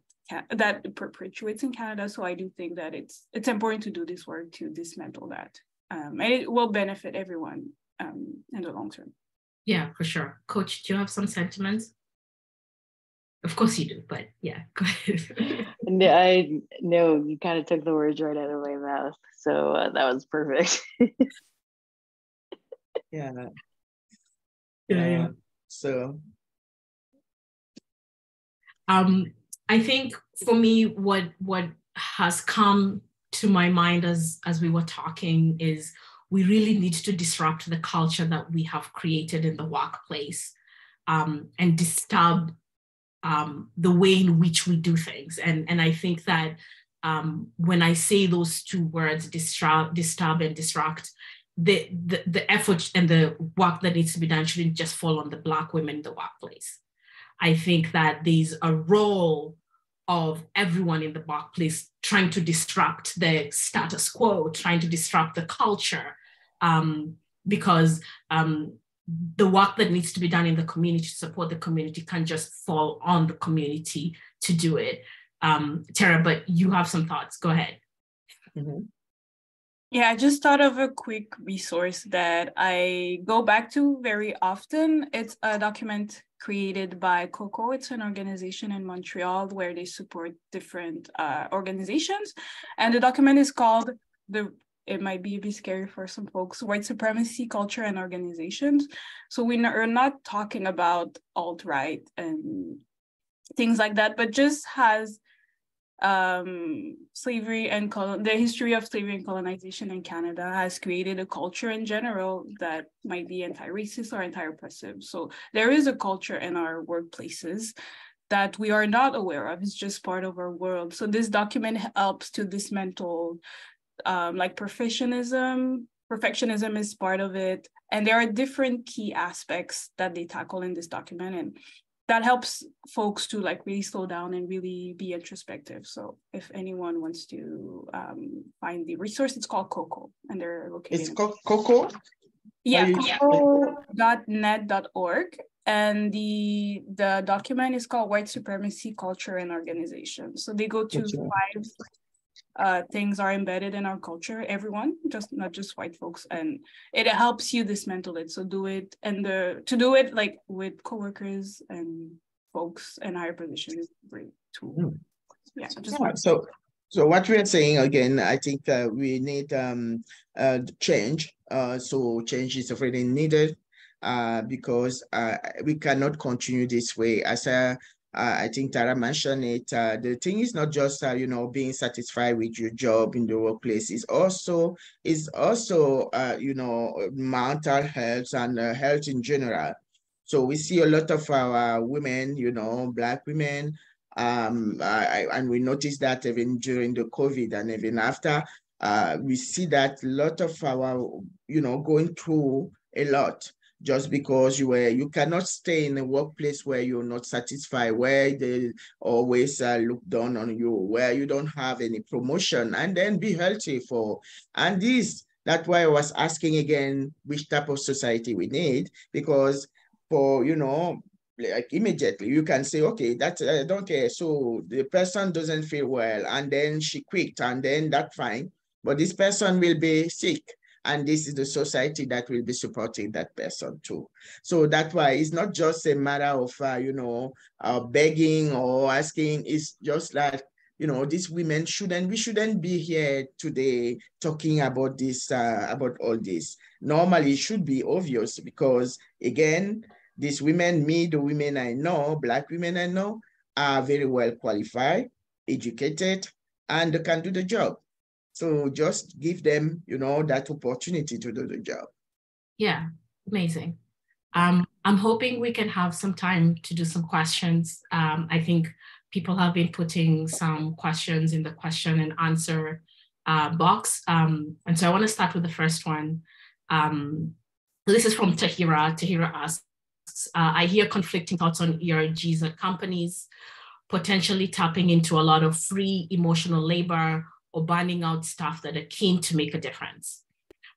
that perpetuates in Canada. So I do think that it's important to do this work to dismantle that, and it will benefit everyone in the long term. Yeah, for sure. Coach, do you have some sentiments? Of course you do, but yeah, go ahead. No, you kind of took the words right out of my mouth. So that was perfect. Yeah. So I think for me, what has come to my mind as we were talking is we really need to disrupt the culture that we have created in the workplace, and disturb the way in which we do things. And I think that when I say those two words, disturb and disrupt, the effort and the work that needs to be done shouldn't just fall on the Black women in the workplace. I think that there's a role of everyone in the workplace trying to disrupt the status quo, trying to disrupt the culture, because the work that needs to be done in the community to support the community can't just fall on the community to do it. Tara, but you have some thoughts. Go ahead. Mm-hmm. Yeah, I just thought of a quick resource that I go back to very often. It's a created by COCO. It's an organization in Montreal where they support different organizations. And the document is called, it might be a bit scary for some folks, White Supremacy, Culture, and Organizations. So we're not talking about alt-right and things like that, but just has slavery and the history of slavery and colonization in Canada has created a culture in general that might be anti-racist or anti-oppressive. So there is a culture in our workplaces that we are not aware of. It's just part of our world. So this document helps to dismantle like perfectionism is part of it. And there are different key aspects that they tackle in this document. And that helps folks to like really slow down and really be introspective. So if anyone wants to find the resource, it's called COCO, and they're located. It's called COCO? Yeah, COCO.net.org. And the document is called White Supremacy, Culture, and Organization. So they go to 5 things are embedded in our culture, everyone, not just white folks, and it helps you dismantle it. So do it, and to do it like with coworkers and folks in higher positions is a great tool. So what we are saying again, I think we need change. So change is already needed because we cannot continue this way. As I think Tara mentioned it. The thing is not just being satisfied with your job in the workplace. It's also mental health and health in general. So we see a lot of our women, Black women, and we noticed that even during the COVID and even after, we see that a lot of our going through a lot. Just because you cannot stay in a workplace where you're not satisfied, where they always look down on you, where you don't have any promotion, and then be healthy and that's why I was asking again, which type of society we need, because like immediately you can say, okay, that's I don't care. So the person doesn't feel well and then she quit and then that's fine, but this person will be sick. And this is the society that will be supporting that person too. So that's why it's not just a matter of, begging or asking. It's just like, these women we shouldn't be here today talking about this, about all this. Normally, it should be obvious because, again, these women, the women I know, Black women I know, are very well qualified, educated, and can do the job. So just give them, that opportunity to do the job. Yeah, amazing. I'm hoping we can have some time to do some questions. I think people have been putting some questions in the question and answer box. And so I want to start with the first one. This is from Tahira. Tahira asks, I hear conflicting thoughts on ERGs at companies, potentially tapping into a lot of free emotional labor or banning out staff that are keen to make a difference.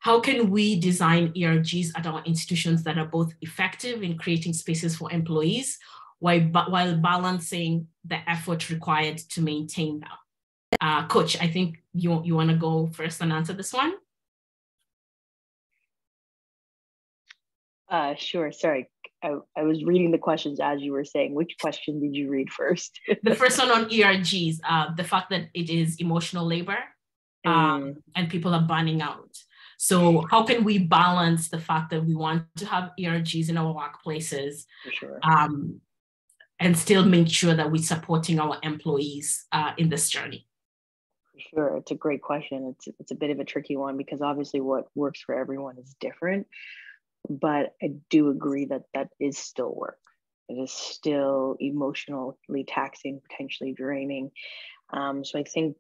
How can we design ERGs at our institutions that are both effective in creating spaces for employees while balancing the effort required to maintain them? Coach, I think you want to go first and answer this one? Sure. Sorry. I was reading the questions as you were saying. Which question did you read first? The first one on ERGs, the fact that it is emotional labor and people are burning out. So how can we balance the fact that we want to have ERGs in our workplaces and still make sure that we're supporting our employees in this journey? Sure, it's a great question. It's a bit of a tricky one because obviously what works for everyone is different. But I do agree that is still work. It is still emotionally taxing, potentially draining. So I think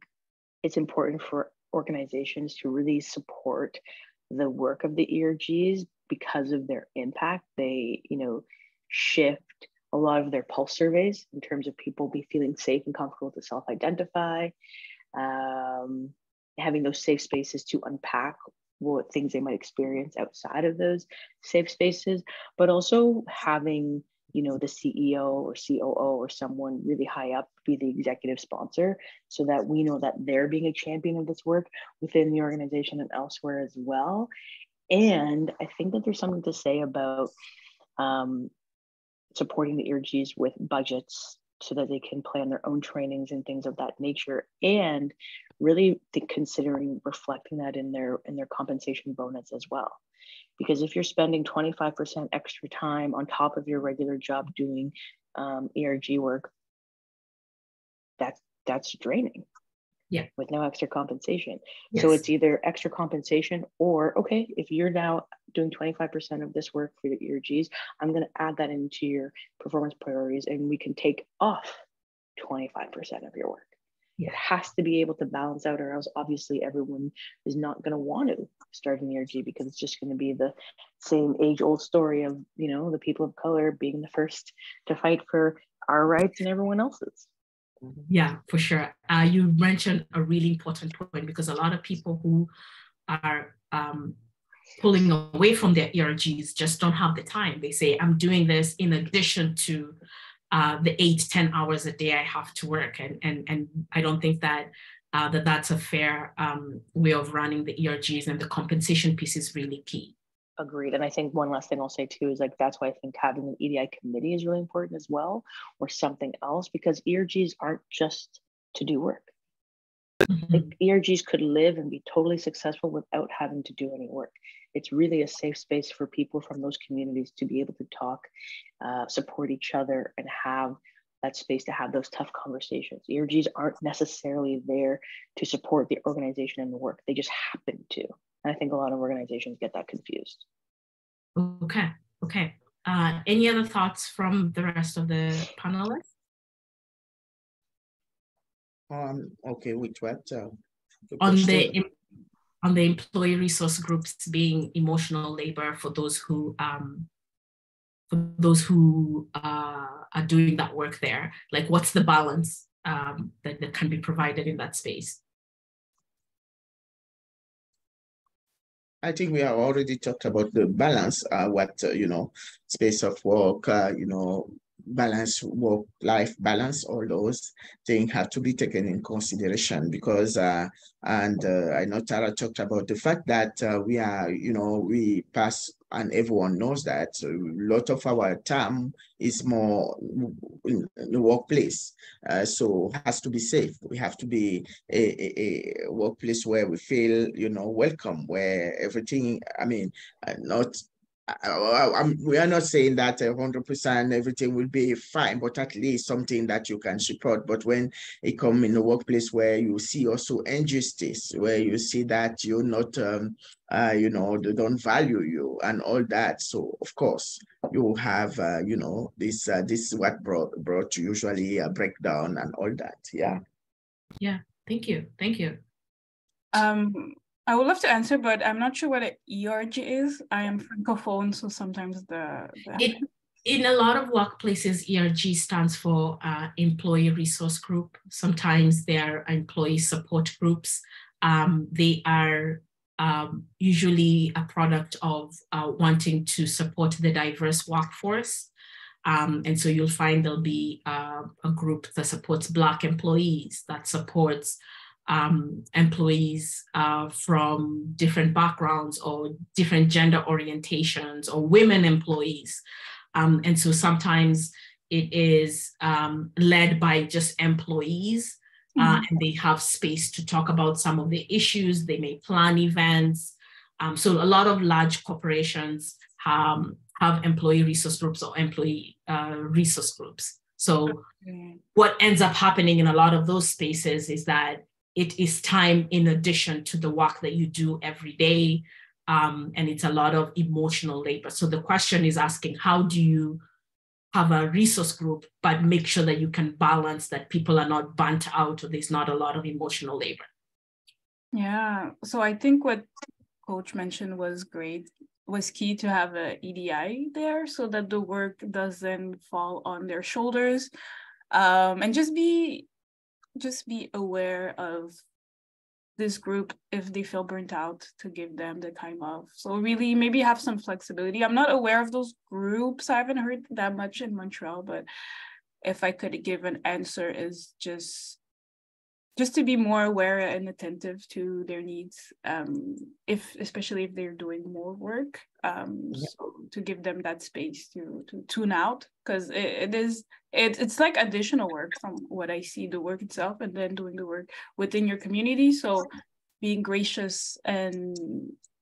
it's important for organizations to really support the work of the ERGs because of their impact. They, shift a lot of their pulse surveys in terms of people be feeling safe and comfortable to self-identify, having those safe spaces to unpack what things they might experience outside of those safe spaces, but also having, the CEO or COO or someone really high up be the executive sponsor so that we know that they're being a champion of this work within the organization and elsewhere as well. And I think that there's something to say about supporting the ERGs with budgets so that they can plan their own trainings and things of that nature, and really considering reflecting that in their compensation bonus as well. Because if you're spending 25% extra time on top of your regular job doing ERG work, that's draining. Yeah. With no extra compensation. Yes. So it's either extra compensation or, okay, if you're now doing 25% of this work for the ERGs, I'm going to add that into your performance priorities and we can take off 25% of your work. Yeah. It has to be able to balance out, or else obviously everyone is not going to want to start an ERG because it's just going to be the same age-old story of, you know, the people of color being the first to fight for our rights and everyone else's. Yeah, for sure. You mentioned a really important point, because a lot of people who are pulling away from their ERGs just don't have the time. They say, I'm doing this in addition to the 8-10 hours a day I have to work. And I don't think that that's a fair way of running the ERGs, and the compensation piece is really key. Agreed. And I think one last thing I'll say too is, like, that's why I think having an EDI committee is really important as well, or something else, because ERGs aren't just to do work. Mm-hmm. Like, ERGs could live and be totally successful without having to do any work. It's really a safe space for people from those communities to be able to talk, support each other, and have that space to have those tough conversations. ERGs aren't necessarily there to support the organization and the work. They just happen to. And I think a lot of organizations get that confused. Okay. Any other thoughts from the rest of the panelists? Okay, which what? On the employee resource groups being emotional labor for those who are doing that work there. Like, what's the balance that can be provided in that space? I think we have already talked about the balance, space of work, balance, work-life balance, all those things have to be taken in consideration, because, I know Tara talked about the fact that we pass, and everyone knows that a lot of our time is more in the workplace. So it has to be safe. We have to be a workplace where we feel, welcome, where everything, we are not saying that 100% everything will be fine, but at least something that you can support. But when it comes in a workplace where you see also injustice, where you see that you're not, they don't value you and all that. So of course you have, this is what brought usually a breakdown and all that. Yeah. Yeah. Thank you. I would love to answer, but I'm not sure what an ERG is. I am Francophone, so sometimes in a lot of workplaces, ERG stands for Employee Resource Group. Sometimes they are employee support groups. They are usually a product of wanting to support the diverse workforce. And so you'll find there'll be a group that supports Black employees, that supports employees from different backgrounds or different gender orientations, or women employees. And so sometimes it is led by just employees, and they have space to talk about some of the issues. They may plan events. So a lot of large corporations have employee resource groups or employee resource groups. So what ends up happening in a lot of those spaces is that it is time in addition to the work that you do every day. And it's a lot of emotional labor. So the question is asking, how do you have a resource group, but make sure that you can balance that people are not burnt out, or there's not a lot of emotional labor? Yeah, so I think what Coach mentioned was great, was key to have an EDI there so that the work doesn't fall on their shoulders. And just be aware of this group if they feel burnt out, to give them the time off. So really maybe have some flexibility. I'm not aware of those groups. I haven't heard that much in Montreal, but if I could give an answer, is just just to be more aware and attentive to their needs, especially if they're doing more work, so to give them that space to tune out, because it's like additional work from what I see, the work itself, and then doing the work within your community. So being gracious and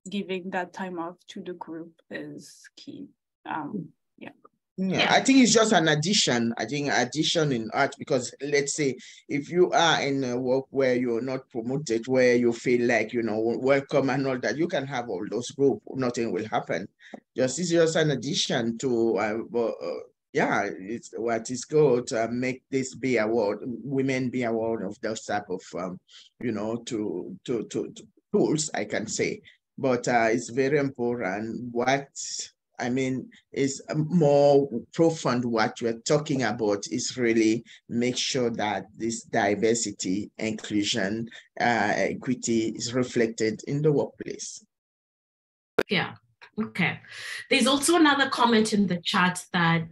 giving that time off to the group is key. Yeah, I think it's just an addition. I think addition in art, because let's say if you are in a work where you're not promoted, where you feel like, welcome and all that, you can have all those groups, nothing will happen. It's just an addition to, yeah, it's what is good to make this be award, women be aware of those type of, to tools, I can say. But it's very important is more profound. What you're talking about is really make sure that this diversity, inclusion, equity is reflected in the workplace. Yeah. Okay. There's also another comment in the chat that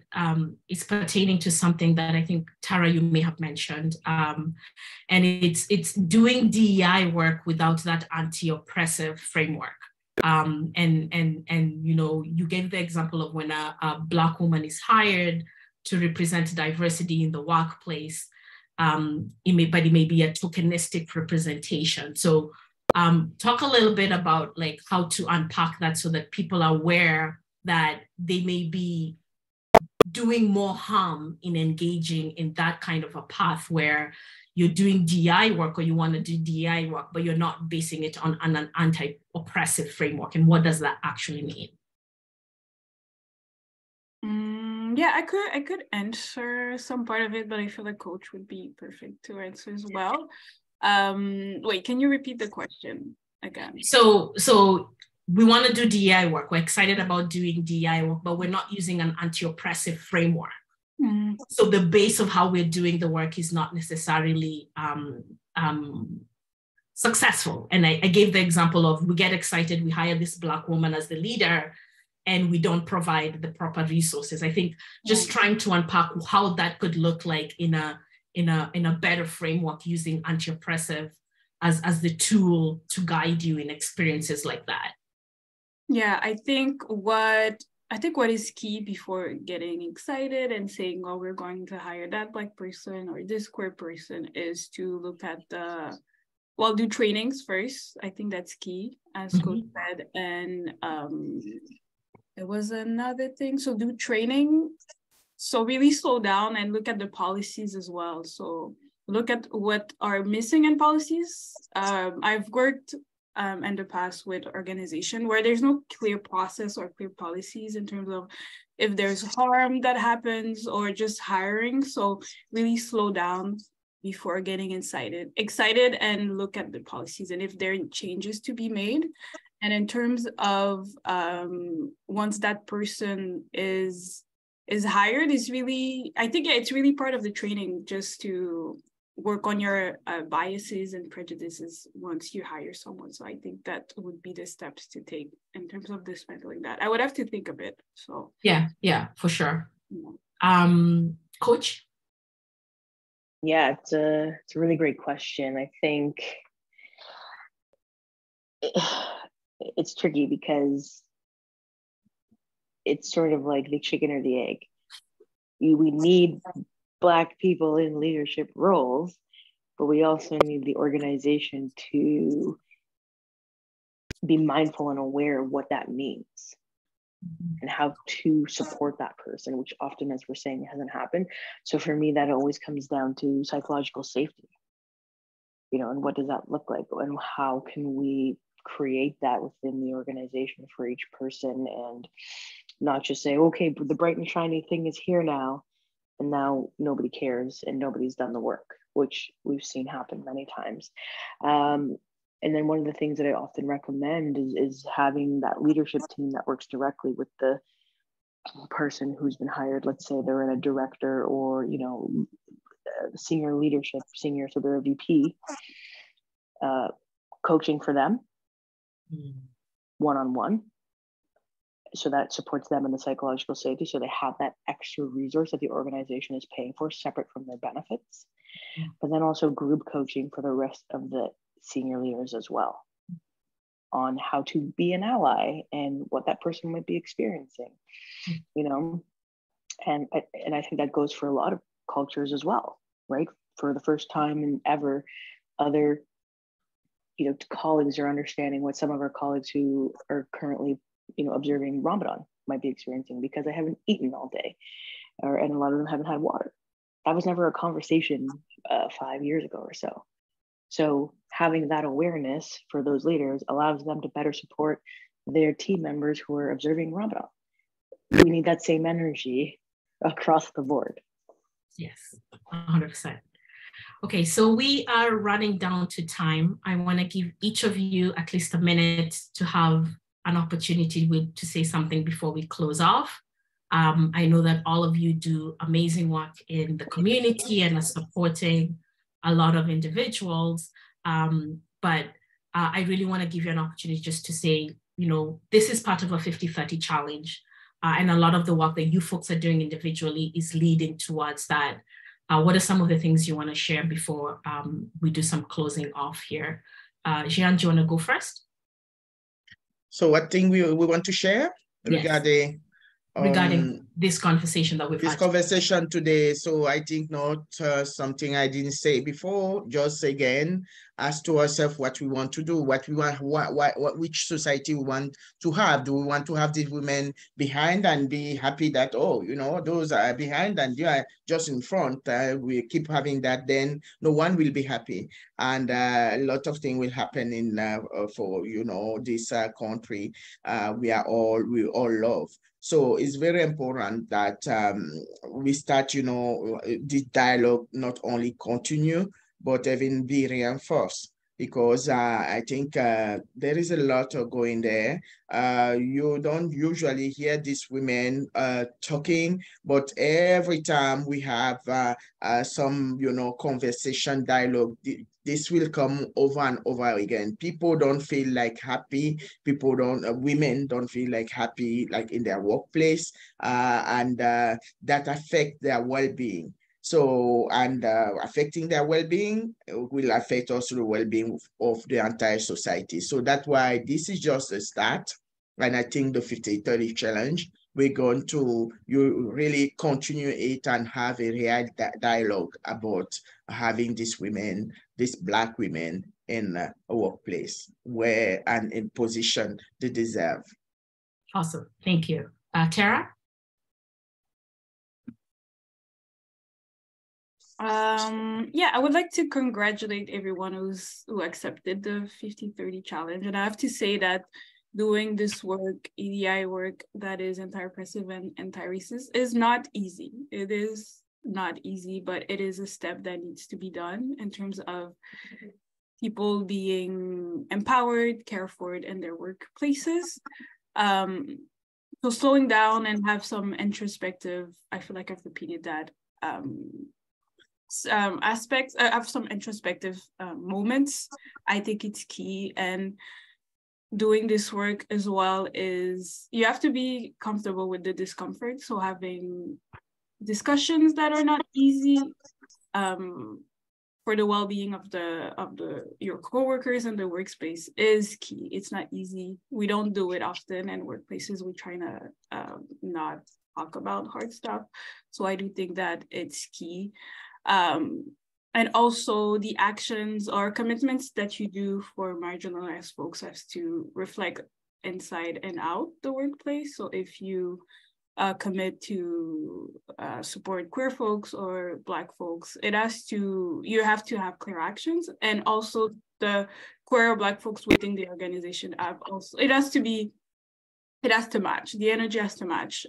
is pertaining to something that I think, Tara, you may have mentioned. And it's doing DEI work without that anti-oppressive framework. And you gave the example of when a Black woman is hired to represent diversity in the workplace, it may be a tokenistic representation. So talk a little bit about like how to unpack that so that people are aware that they may be doing more harm in engaging in that kind of a path where you're doing DI work, or you want to do DI work, but you're not basing it on an anti-oppressive framework. And what does that actually mean? Yeah, I could answer some part of it, but I feel like Coach would be perfect to answer as well. Wait, can you repeat the question again? So we want to do DI work. We're excited about doing DI work, but we're not using an anti-oppressive framework. So the base of how we're doing the work is not necessarily successful. And I gave the example of, we get excited, we hire this Black woman as the leader, and we don't provide the proper resources. I think just trying to unpack how that could look like in a better framework, using anti-oppressive as the tool to guide you in experiences like that. Yeah, I think what is key before getting excited and saying, oh, we're going to hire that Black person or this queer person, is to look at do trainings first. I think that's key, as Coach said. And there was another thing. So do training. So really slow down and look at the policies as well. So look at what are missing in policies. I've worked in the past with organization where there's no clear process or clear policies in terms of if there's harm that happens or just hiring. So really slow down before getting excited and look at the policies and if there are changes to be made. And in terms of once that person is hired, is really, I think it's really part of the training just to work on your biases and prejudices once you hire someone. So I think that would be the steps to take in terms of dismantling that. I would have to think of it. So yeah, for sure. Coach? Yeah, it's a really great question. I think it's tricky because it's sort of like the chicken or the egg. We need Black people in leadership roles, but we also need the organization to be mindful and aware of what that means and how to support that person, which often, as we're saying, hasn't happened. So for me, that always comes down to psychological safety, and what does that look like, and how can we create that within the organization for each person, and not just say, okay, the bright and shiny thing is here now, and now nobody cares and nobody's done the work, which we've seen happen many times. And then one of the things that I often recommend is having that leadership team that works directly with the person who's been hired. Let's say they're in a director or, senior leadership, so they're a VP, coaching for them one-on-one. So that supports them in the psychological safety. So they have that extra resource that the organization is paying for separate from their benefits. but then also group coaching for the rest of the senior leaders as well, on how to be an ally and what that person might be experiencing, you know. And I think that goes for a lot of cultures as well, right? For the first time in ever, other, you know, colleagues are understanding what some of our colleagues who are currently, you know, observing Ramadan might be experiencing, because they haven't eaten all day, and a lot of them haven't had water. That was never a conversation 5 years ago or so. So having that awareness for those leaders allows them to better support their team members who are observing Ramadan. We need that same energy across the board. Yes, 100%. Okay, so we are running down to time. I want to give each of you at least a minute to have an opportunity to say something before we close off. I know that all of you do amazing work in the community and are supporting a lot of individuals, but I really want to give you an opportunity just to say, you know, this is part of a 50-30 challenge, and a lot of the work that you folks are doing individually is leading towards that. What are some of the things you want to share before we do some closing off here? Jean, do you want to go first? So what thing we want to share regarding this conversation that we've had? This conversation today. So I think not something I didn't say before, just again, ask to ourselves what we want to do, what we want, which society we want to have. Do we want to have these women behind and be happy that, oh, you know, those are behind and you are just in front? We keep having that, then no one will be happy. And a lot of things will happen in for, you know, this country we all love. So it's very important that we start, you know, this dialogue not only continue, but even be reinforced, because I think there is a lot of going there. You don't usually hear these women talking, but every time we have some, you know, conversation, dialogue, this will come over and over again. People don't feel like happy. People don't, women don't feel like happy, like in their workplace, and that affect their well-being. So, and affecting their well-being will affect also the well-being of the entire society. So that's why this is just a start. And I think the 50-30 challenge, we're going to really continue it and have a real dialogue about having these women, these Black women in a workplace where and in position they deserve. Awesome. Thank you. Tara? Yeah, I would like to congratulate everyone who accepted the 50-30 challenge. And I have to say that doing this work, EDI work that is anti-oppressive and anti-racist, is not easy. It is not easy, but it is a step that needs to be done in terms of people being empowered, cared for in their workplaces. So slowing down and have some introspective, I feel like I've repeated that, aspects, have some introspective moments. I think it's key. And doing this work as well is, you have to be comfortable with the discomfort. So having discussions that are not easy for the well-being of your coworkers and the workspace is key. It's not easy. We don't do it often in workplaces. We try to not talk about hard stuff. So I do think that it's key. And also the actions or commitments that you do for marginalized folks has to reflect inside and out the workplace. So if you commit to support queer folks or Black folks, you have to have clear actions. And also the queer or Black folks within the organization have also, it has to match, the energy has to match.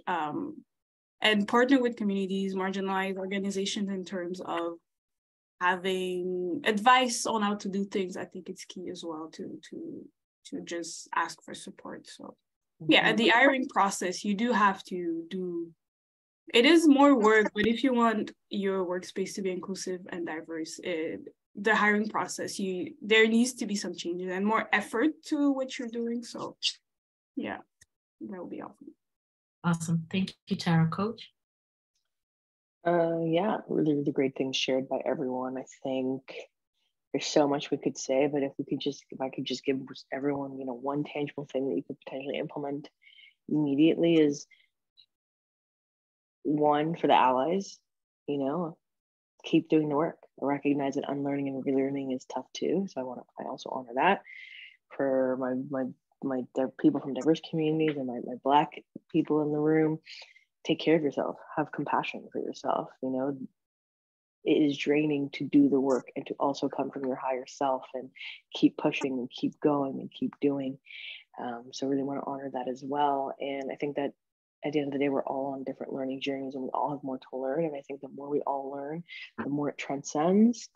And partner with communities, marginalized organizations in terms of having advice on how to do things. I think it's key as well to just ask for support. So yeah, the hiring process, you do have to do, it is more work, but if you want your workspace to be inclusive and diverse, the hiring process, there needs to be some changes and more effort to what you're doing. So yeah, that will be awesome. Awesome. Thank you, Tara. Coach? Yeah, really, really great things shared by everyone. I think there's so much we could say, but if I could just give everyone, one tangible thing that you could potentially implement immediately is one for the allies, keep doing the work. I recognize that unlearning and relearning is tough too. So I also honor that. For my people from diverse communities and my Black people in the room, take care of yourself, have compassion for yourself. It is draining to do the work and to also come from your higher self and keep pushing and keep going and keep doing. So really want to honor that as well. And I think that at the end of the day, we're all on different learning journeys and we all have more to learn. And I think the more we all learn, the more it transcends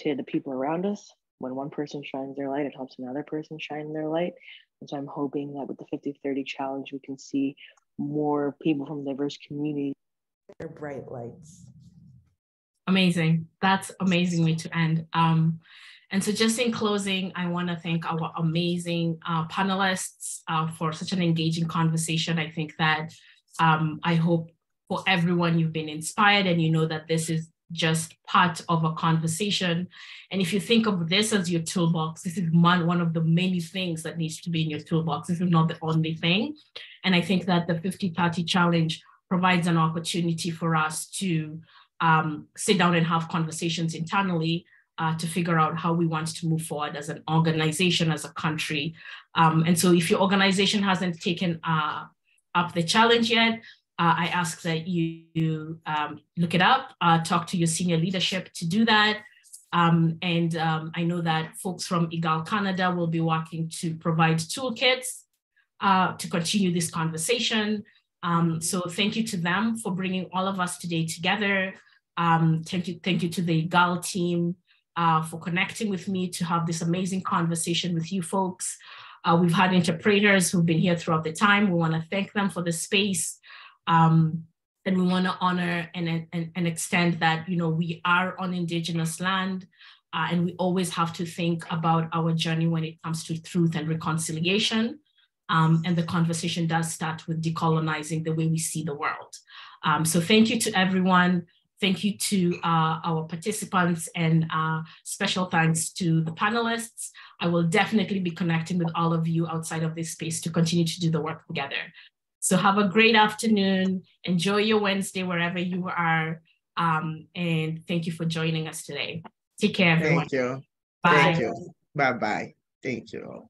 to the people around us. When one person shines their light, it helps another person shine their light. And so I'm hoping that with the 50/30 challenge, we can see more people from diverse communities. Their bright lights. Amazing. That's amazing way to end. And so just in closing, I want to thank our amazing panelists for such an engaging conversation. I think that I hope for everyone you've been inspired and you know that this is just part of a conversation. And if you think of this as your toolbox, this is one of the many things that needs to be in your toolbox. This is not the only thing. And I think that the 50/30 challenge provides an opportunity for us to sit down and have conversations internally to figure out how we want to move forward as an organization, as a country. And so if your organization hasn't taken up the challenge yet, I ask that you look it up, talk to your senior leadership to do that. And I know that folks from EGAL Canada will be working to provide toolkits to continue this conversation. So thank you to them for bringing all of us today together. Thank you to the EGAL team for connecting with me to have this amazing conversation with you folks. We've had interpreters who've been here throughout the time. We want to thank them for the space. And we want to honor and extend that, we are on Indigenous land and we always have to think about our journey when it comes to truth and reconciliation. And the conversation does start with decolonizing the way we see the world. So thank you to everyone. Thank you to our participants and special thanks to the panelists. I will definitely be connecting with all of you outside of this space to continue to do the work together. So have a great afternoon. Enjoy your Wednesday wherever you are. And thank you for joining us today. Take care, everyone. Thank you. Bye. Thank you. Bye-bye. Thank you.